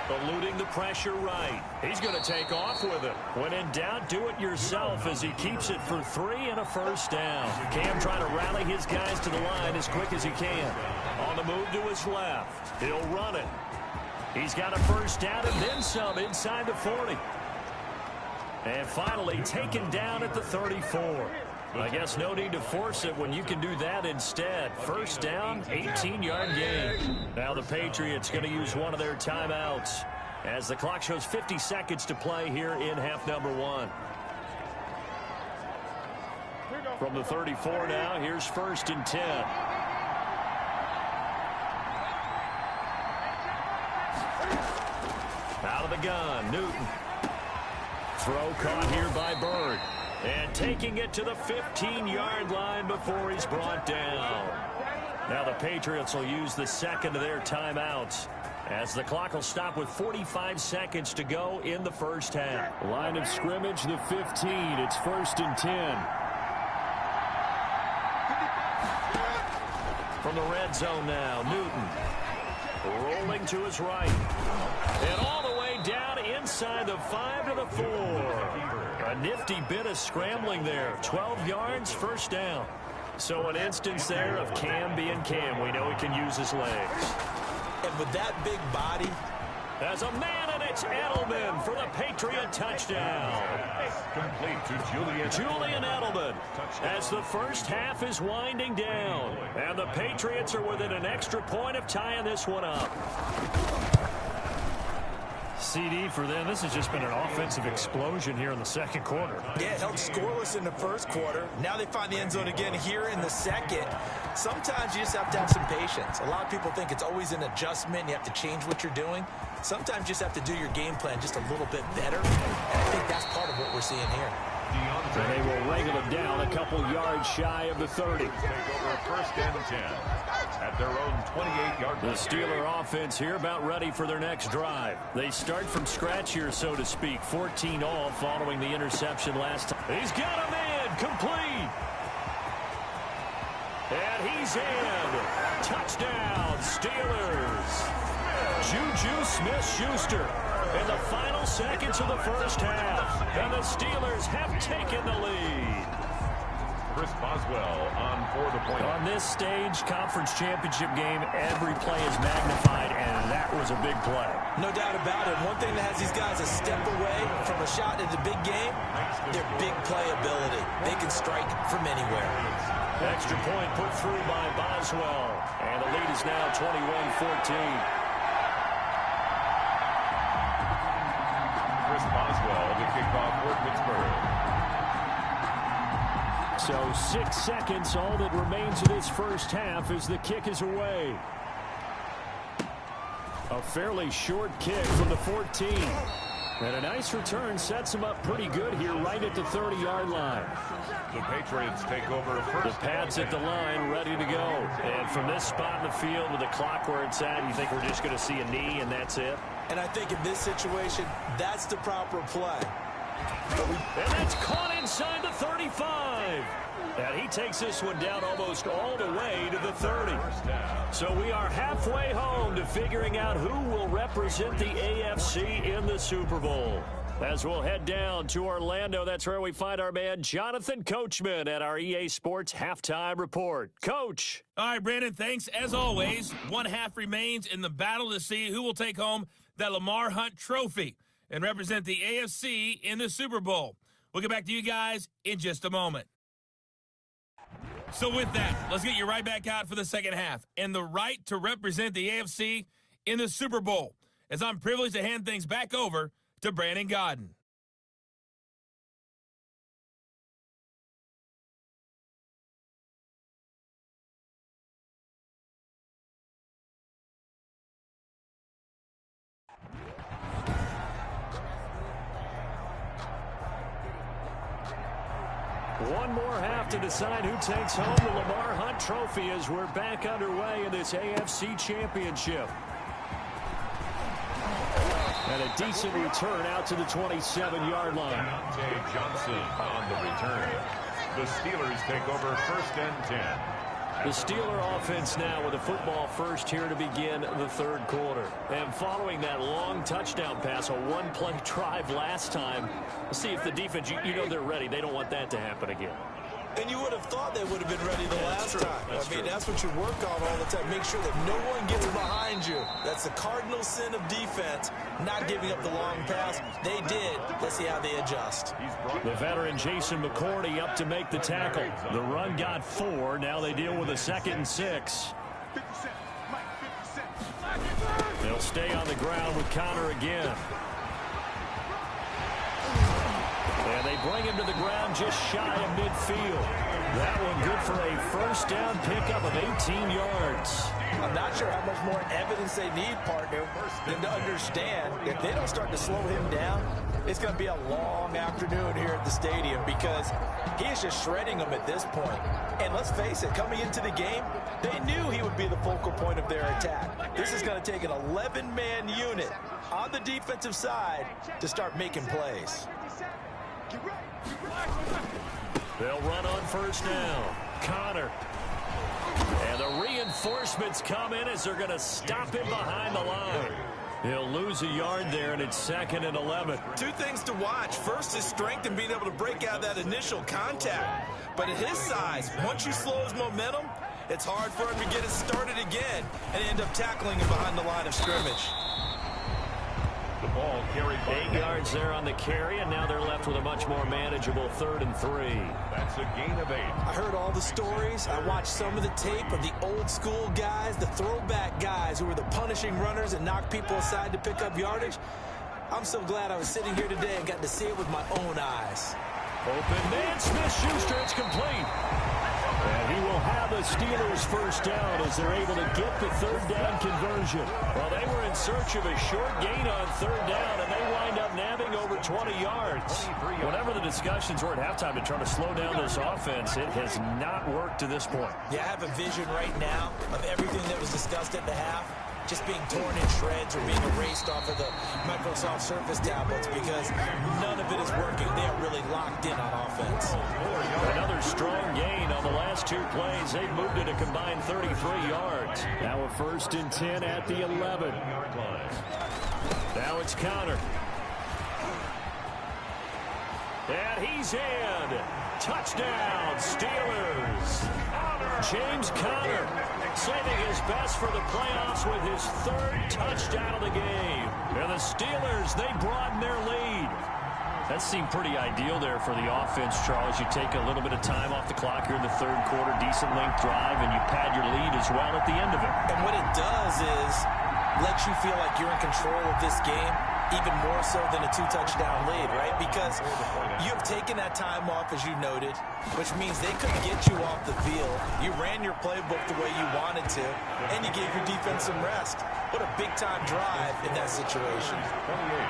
Eluding the pressure right. He's going to take off with it. When in doubt, do it yourself as he keeps it for 3 and a first down. Cam trying to rally his guys to the line as quick as he can. On the move to his left. He'll run it. He's got a first down and then some inside the 40. And finally taken down at the 34. I guess no need to force it when you can do that instead. First down, 18-yard gain. Now the Patriots going to use one of their timeouts as the clock shows 50 seconds to play here in half number 1. From the 34 now, here's 1st and 10. Out of the gun, Newton. Throw caught here by Bird. And taking it to the 15-yard line before he's brought down. Now the Patriots will use the second of their timeouts as the clock will stop with 45 seconds to go in the first half. Line of scrimmage, the 15. It's 1st and 10. From the red zone now, Newton. Rolling to his right. And all the way down inside the 5 to the 4. A nifty bit of scrambling there. 12 yards, first down. So an instance there of Cam being Cam. We know he can use his legs. And with that big body, as a man, and it's Edelman for the Patriot touchdown. Complete to Julian Edelman as the first half is winding down. And the Patriots are within an extra point of tying this one up. CD for them. This has just been an offensive explosion here in the second quarter. Yeah, held scoreless in the first quarter. Now they find the end zone again here in the second. Sometimes you just have to have some patience. A lot of people think it's always an adjustment. You have to change what you're doing. Sometimes you just have to do your game plan just a little bit better. And I think that's part of what we're seeing here. And they will wrangle it down a couple yards shy of the 30. Take over 1st and 10 at their own 28-yard line. The Steeler offense here about ready for their next drive. They start from scratch here, so to speak. 14 all following the interception last time. He's got him in. Complete. And he's in. Touchdown, Steelers. Juju Smith-Schuster in the final seconds of the first half. And the Steelers have taken the lead. Chris Boswell on for the point. On this stage, conference championship game, every play is magnified, and that was a big play. No doubt about it. One thing that has these guys a step away from a shot in the big game, their big play ability. They can strike from anywhere. Extra point put through by Boswell, and the lead is now 21-14. Chris Boswell to kick off for Pittsburgh. So 6 seconds, all that remains of this first half as the kick is away. A fairly short kick from the 14. And a nice return sets them up pretty good here right at the 30-yard line. The Patriots take over first. The Pats at the line, ready to go. And from this spot in the field with the clock where it's at, you think we're just going to see a knee and that's it? And I think in this situation, that's the proper play. And that's caught inside the 35. And he takes this one down almost all the way to the 30. So we are halfway home to figuring out who will represent the AFC in the Super Bowl. As we'll head down to Orlando, that's where we find our man Jonathan Coachman at our EA Sports Halftime Report. Coach. All right, Brandon, thanks. As always, one half remains in the battle to see who will take home that Lamar Hunt trophy and represent the AFC in the Super Bowl. We'll get back to you guys in just a moment. So with that, let's get you right back out for the second half and the right to represent the AFC in the Super Bowl, as I'm privileged to hand things back over to Brandon Gaudin. One more half to decide who takes home the Lamar Hunt Trophy as we're back underway in this AFC Championship. And a decent return out to the 27-yard line. Deontay Johnson on the return. The Steelers take over 1st and 10. The Steeler offense now with a football first here to begin the third quarter. And following that long touchdown pass, a one-play drive last time, let's see if the defense, you know they're ready. They don't want that to happen again. And you would have thought they would have been ready the last time. I mean, that's what you work on all the time. Make sure that no one gets behind you. That's the cardinal sin of defense, not giving up the long pass. They did. Let's see how they adjust. The veteran Jason McCourty up to make the tackle. The run got 4. Now they deal with a 2nd and 6. They'll stay on the ground with Connor again. And they bring him to the ground just shy of midfield. That one good for a first down pickup of 18 yards. I'm not sure how much more evidence they need, partner, than to understand if they don't start to slow him down, it's going to be a long afternoon here at the stadium because he is just shredding them at this point. And let's face it, coming into the game, they knew he would be the focal point of their attack. This is going to take an 11-man unit on the defensive side to start making plays. They'll run on first down. Connor. And the reinforcements come in as they're going to stop him behind the line. He'll lose a yard there, and it's 2nd and 11. Two things to watch. First, his strength and being able to break out that initial contact. But at his size, once you slow his momentum, it's hard for him to get it started again and end up tackling him behind the line of scrimmage. The ball carried by 8 yards there on the carry, and now they're left with a much more manageable 3rd and 3. That's a gain of 8. I heard all the stories. I watched some of the tape of the old school guys, the throwback guys who were the punishing runners and knocked people aside to pick up yardage. I'm so glad I was sitting here today and got to see it with my own eyes. Open man, Smith-Schuster, it's complete. And he will have a Steelers first down as they're able to get the 3rd down conversion. Well, they were in search of a short gain on 3rd down, and they wind up nabbing over 20 yards. Whatever the discussions were at halftime to try to slow down this offense, it has not worked to this point. Yeah, I have a vision right now of everything that was discussed at the half just being torn in shreds or being erased off of the Microsoft Surface tablets because none of it is working. They are really locked in on offense. Another strong gain on the last 2 plays. They've moved it a combined 33 yards. Now a 1st and 10 at the 11-yard line. Now it's Connor. And he's in. Touchdown, Steelers. James Conner saving his best for the playoffs with his 3rd touchdown of the game. And the Steelers, they broaden their lead. That seemed pretty ideal there for the offense, Charles. You take a little bit of time off the clock here in the 3rd quarter, decent length drive, and you pad your lead as well at the end of it. And what it does is let you feel like you're in control of this game, even more so than a 2-touchdown lead, right? Because you've taken that time off, as you noted, which means they couldn't get you off the field. You ran your playbook the way you wanted to, and you gave your defense some rest. What a big-time drive in that situation.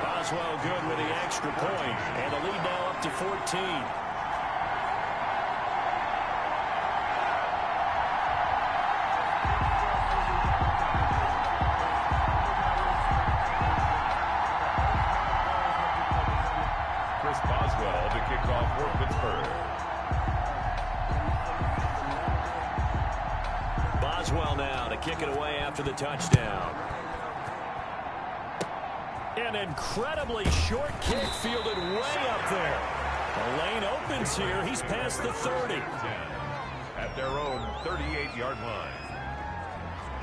Boswell good with the extra point, and the lead now up to 14. Boswell to kick off for Pittsburgh. Boswell now to kick it away after the touchdown. An incredibly short kick fielded way up there. The lane opens here. He's past the 30. At their own 38-yard line.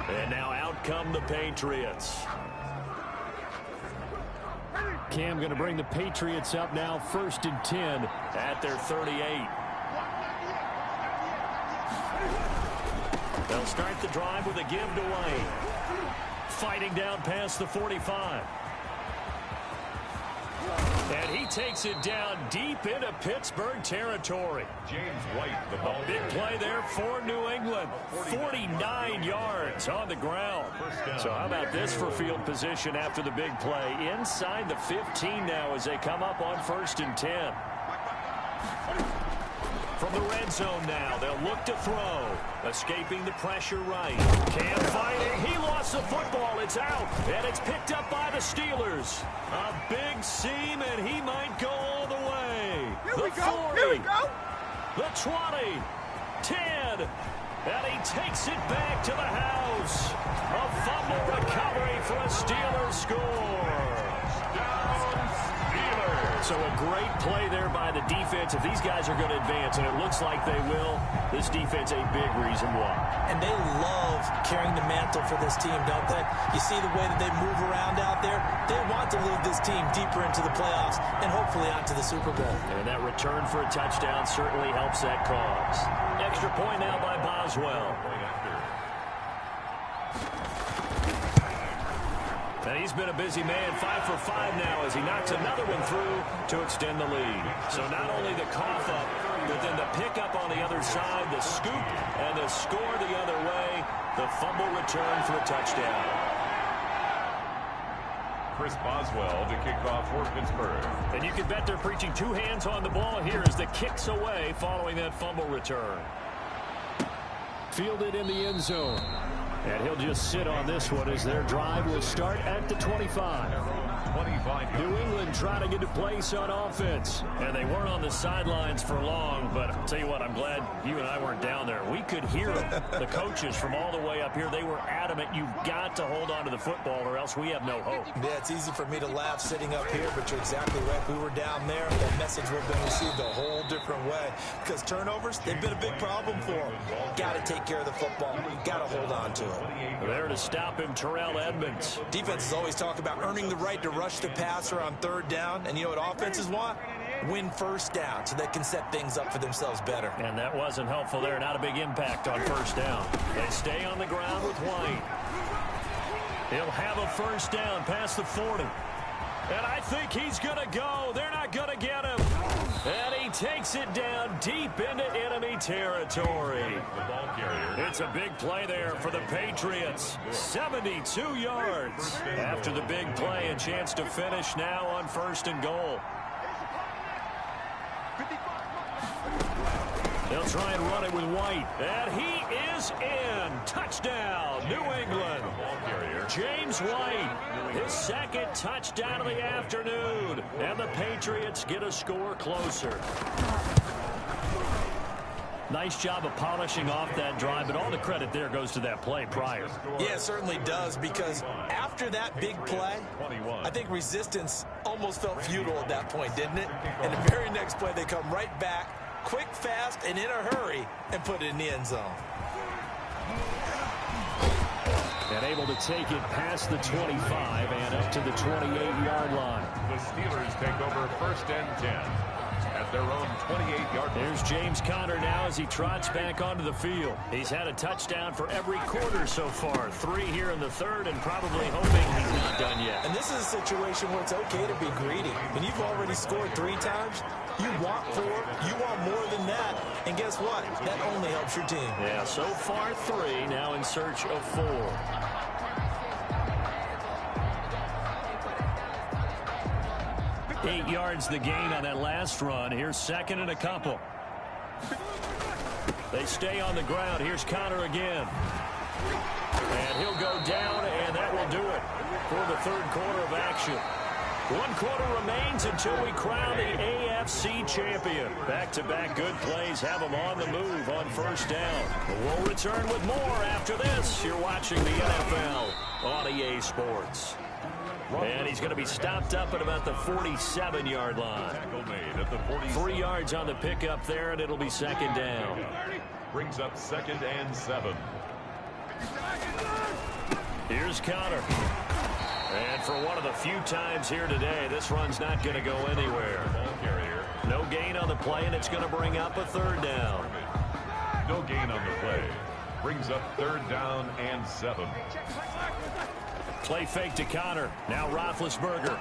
And now out come the Patriots. Cam going to bring the Patriots up now, 1st and 10 at their 38. They'll start the drive with a give to Wayne. Fighting down past the 45. And he takes it down deep into Pittsburgh territory. James White, the ball. Big play there for New England. 49 yards on the ground. So how about this for field position after the big play? Inside the 15 now as they come up on 1st and 10. From the red zone now, they'll look to throw. Escaping the pressure right. Can't find it. He lost the football. It's out. And it's picked up by the Steelers. A big seam, and he might go all the way. Here we go. Here we go. The 20. 10. And he takes it back to the house. A fumble recovery for a Steelers score. So a great play there by the defense. If these guys are going to advance, and it looks like they will, this defense a big reason why. And they love carrying the mantle for this team, don't they? You see the way that they move around out there? They want to lead this team deeper into the playoffs and hopefully onto the Super Bowl. And that return for a touchdown certainly helps that cause. Extra point now by Boswell. And he's been a busy man, 5 for 5 now as he knocks another one through to extend the lead. So not only the cough up, but then the pickup on the other side, the scoop, and the score the other way, the fumble return for a touchdown. Chris Boswell to kick off for Pittsburgh. And you can bet they're preaching two hands on the ball here as the kick's away following that fumble return. Fielded in the end zone. And he'll just sit on this one as their drive will start at the 25. New England trying to get to place on offense. And they weren't on the sidelines for long, but I'll tell you what, I'm glad you and I weren't down there. We could hear the coaches from all the way up here. They were adamant, you've got to hold on to the football or else we have no hope. Yeah, it's easy for me to laugh sitting up here, but you're exactly right. We were down there. That message would have been received a whole different way. Because turnovers, they've been a big problem for them. Got to take care of the football. Got to hold on to it. There to stop him, Terrell Edmonds. Defenses always talk about earning the right to rush the passer on third down. And you know what offenses want? Win first down so they can set things up for themselves better. And that wasn't helpful there. Not a big impact on first down. They stay on the ground with White. He'll have a first down past the 40. And I think he's going to go. They're not going to get him. And he takes it down deep into enemy territory. It's a big play there for the Patriots. 72 yards. After the big play, a chance to finish now on 1st and goal. They'll try and run it with White. And he is in. Touchdown, New England. James White, his second touchdown of the afternoon. And the Patriots get a score closer. Nice job of polishing off that drive, but all the credit there goes to that play prior. Yeah, it certainly does, because after that big play, I think resistance almost felt futile at that point, didn't it? And the very next play, they come right back, quick, fast, and in a hurry, and put it in the end zone. And able to take it past the 25 and up to the 28-yard line. The Steelers take over 1st and 10 at their own 28-yard line. There's James Conner now as he trots back onto the field. He's had a touchdown for every quarter so far. 3 here in the third, and probably hoping he's not done yet. And this is a situation where it's okay to be greedy. When you've already scored 3 times, you want 4, you want more than that. And guess what? That only helps your team. Yeah, so far 3, now in search of 4. Eight yards the gain on that last run. Here's 2nd and a couple. They stay on the ground. Here's Conner again. And he'll go down, and that will do it for the 3rd quarter of action. 1 quarter remains until we crown the AFC champion. Back-to-back good plays have them on the move on 1st down. We'll return with more after this. You're watching the NFL on EA Sports. And he's going to be stopped up at about the 47-yard line. 3 yards on the pickup there, and it'll be 2nd down. Brings up 2nd and 7. Here's Conner. And for one of the few times here today, this run's not going to go anywhere. No gain on the play, and it's going to bring up a 3rd down. No gain on the play. Brings up 3rd down and 7. Play fake to Conner. Now Roethlisberger.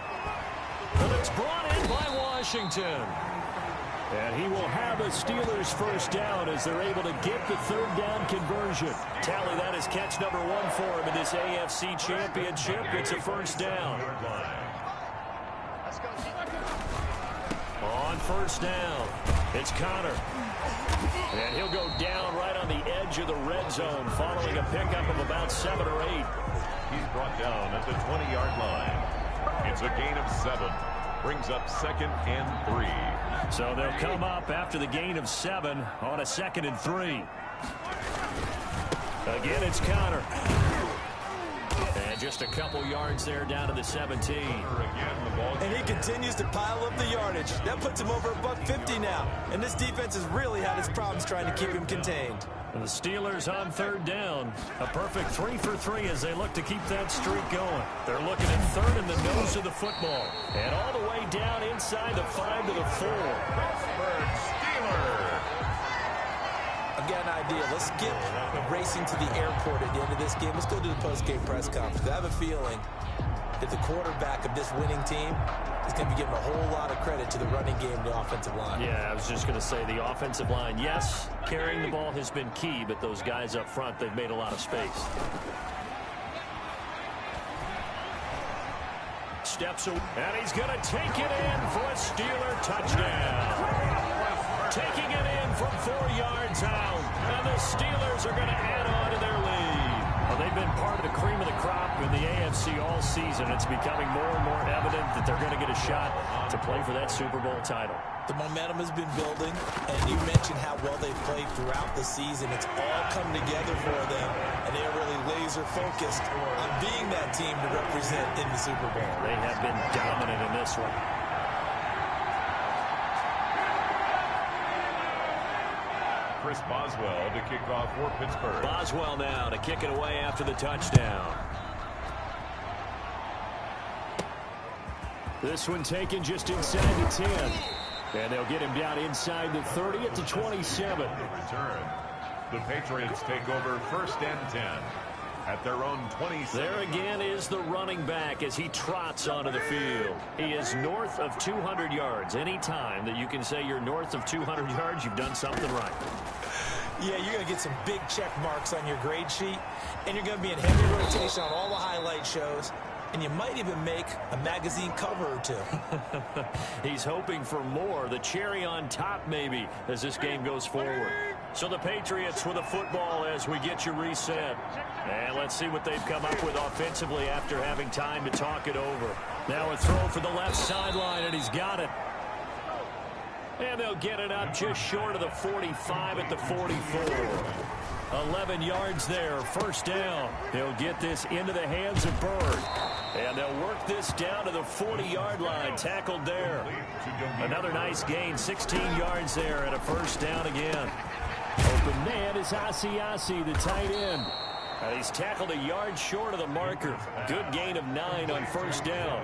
And it's brought in by Washington. And he will have a Steelers 1st down as they're able to get the 3rd down conversion. Tally, that is catch number 1 for him in this AFC Championship. It's a 1st down. On 1st down. It's Connor. And he'll go down right on the edge of the red zone following a pickup of about 7 or 8. He's brought down at the 20-yard line. It's a gain of 7. Brings up 2nd and 3. So they'll come up after the gain of 7 on a 2nd and 3. Again, it's Connor. And just a couple yards there down to the 17. And he continues to pile up the yardage. That puts him over $150 now. And this defense has really had its problems trying to keep him contained. And the Steelers on 3rd down. A perfect 3 for 3 as they look to keep that streak going. They're looking at 3rd in the nose of the football. And all the way down inside the 5 to the 4. Pittsburgh Steelers. Again, idea. Let's skip racing to the airport at the end of this game. Let's go to the post-game press conference. I have a feeling that the quarterback of this winning team is going to be giving a whole lot of credit to the running game and the offensive line. Yeah, I was just going to say the offensive line, yes, carrying the ball has been key, but those guys up front, they've made a lot of space. Steps away, and he's going to take it in for a Steeler touchdown. Taking it in from 4 yards out, and the Steelers are going to add on to their lead. Well, they've been part of the cream of the crop in the AFC all season. It's becoming more and more evident that they're going to get a shot to play for that Super Bowl title. The momentum has been building, and you mentioned how well they've played throughout the season. It's all come together for them, and they're really laser-focused on being that team to represent in the Super Bowl. They have been dominant in this one. Chris Boswell to kick off for Pittsburgh. Boswell now to kick it away after the touchdown. This one taken just inside the 10. And they'll get him down inside the 30 at the 27. Return. The Patriots take over 1st and 10 at their own 27. There again is the running back as he trots onto the field. He is north of 200 yards. Any time that you can say you're north of 200 yards, you've done something right. Yeah, you're going to get some big check marks on your grade sheet, and you're going to be in heavy rotation on all the highlight shows, and you might even make a magazine cover or two. He's hoping for more, the cherry on top maybe, as this game goes forward. So the Patriots with a football as we get you reset. And let's see what they've come up with offensively after having time to talk it over. Now a throw for the left sideline, and he's got it. And they'll get it up just short of the 45 at the 44. 11 yards there, 1st down. He'll get this into the hands of Bird. And they'll work this down to the 40-yard line, tackled there. Another nice gain, 16 yards there, and a 1st down again. Open man is Asiasi, the tight end. He's tackled a yard short of the marker. Good gain of 9 on 1st down.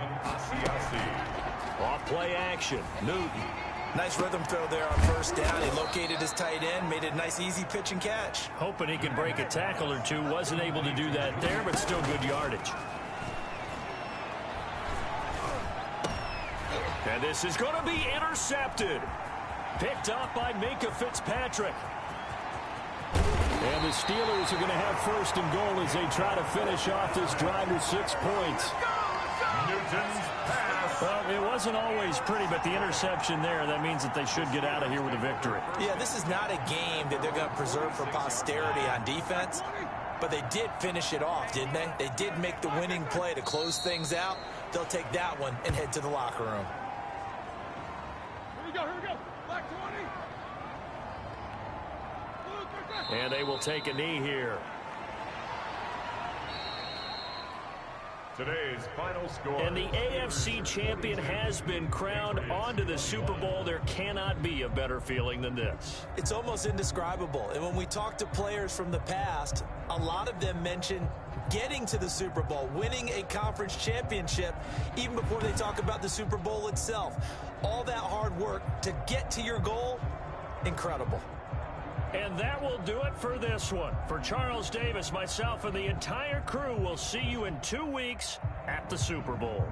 Off play action, Newton. Nice rhythm throw there on 1st down. He located his tight end, made it a nice easy pitch and catch. Hoping he could break a tackle or two. Wasn't able to do that there, but still good yardage. And this is going to be intercepted. Picked up by Minkah Fitzpatrick. And the Steelers are going to have 1st and goal as they try to finish off this drive with 6 points. Newton's pass. Well, it wasn't always pretty, but the interception there, that means that they should get out of here with a victory. Yeah, this is not a game that they're going to preserve for posterity on defense, but they did finish it off, didn't they? They did make the winning play to close things out. They'll take that one and head to the locker room. Here we go. Black 20. And they will take a knee here. Today's final score. And the AFC champion has been crowned onto the Super Bowl. There cannot be a better feeling than this. It's almost indescribable. And when we talk to players from the past, a lot of them mention getting to the Super Bowl, winning a conference championship, even before they talk about the Super Bowl itself. All that hard work to get to your goal, incredible. And that will do it for this one. For Charles Davis, myself, and the entire crew, will see you in 2 weeks at the Super Bowl.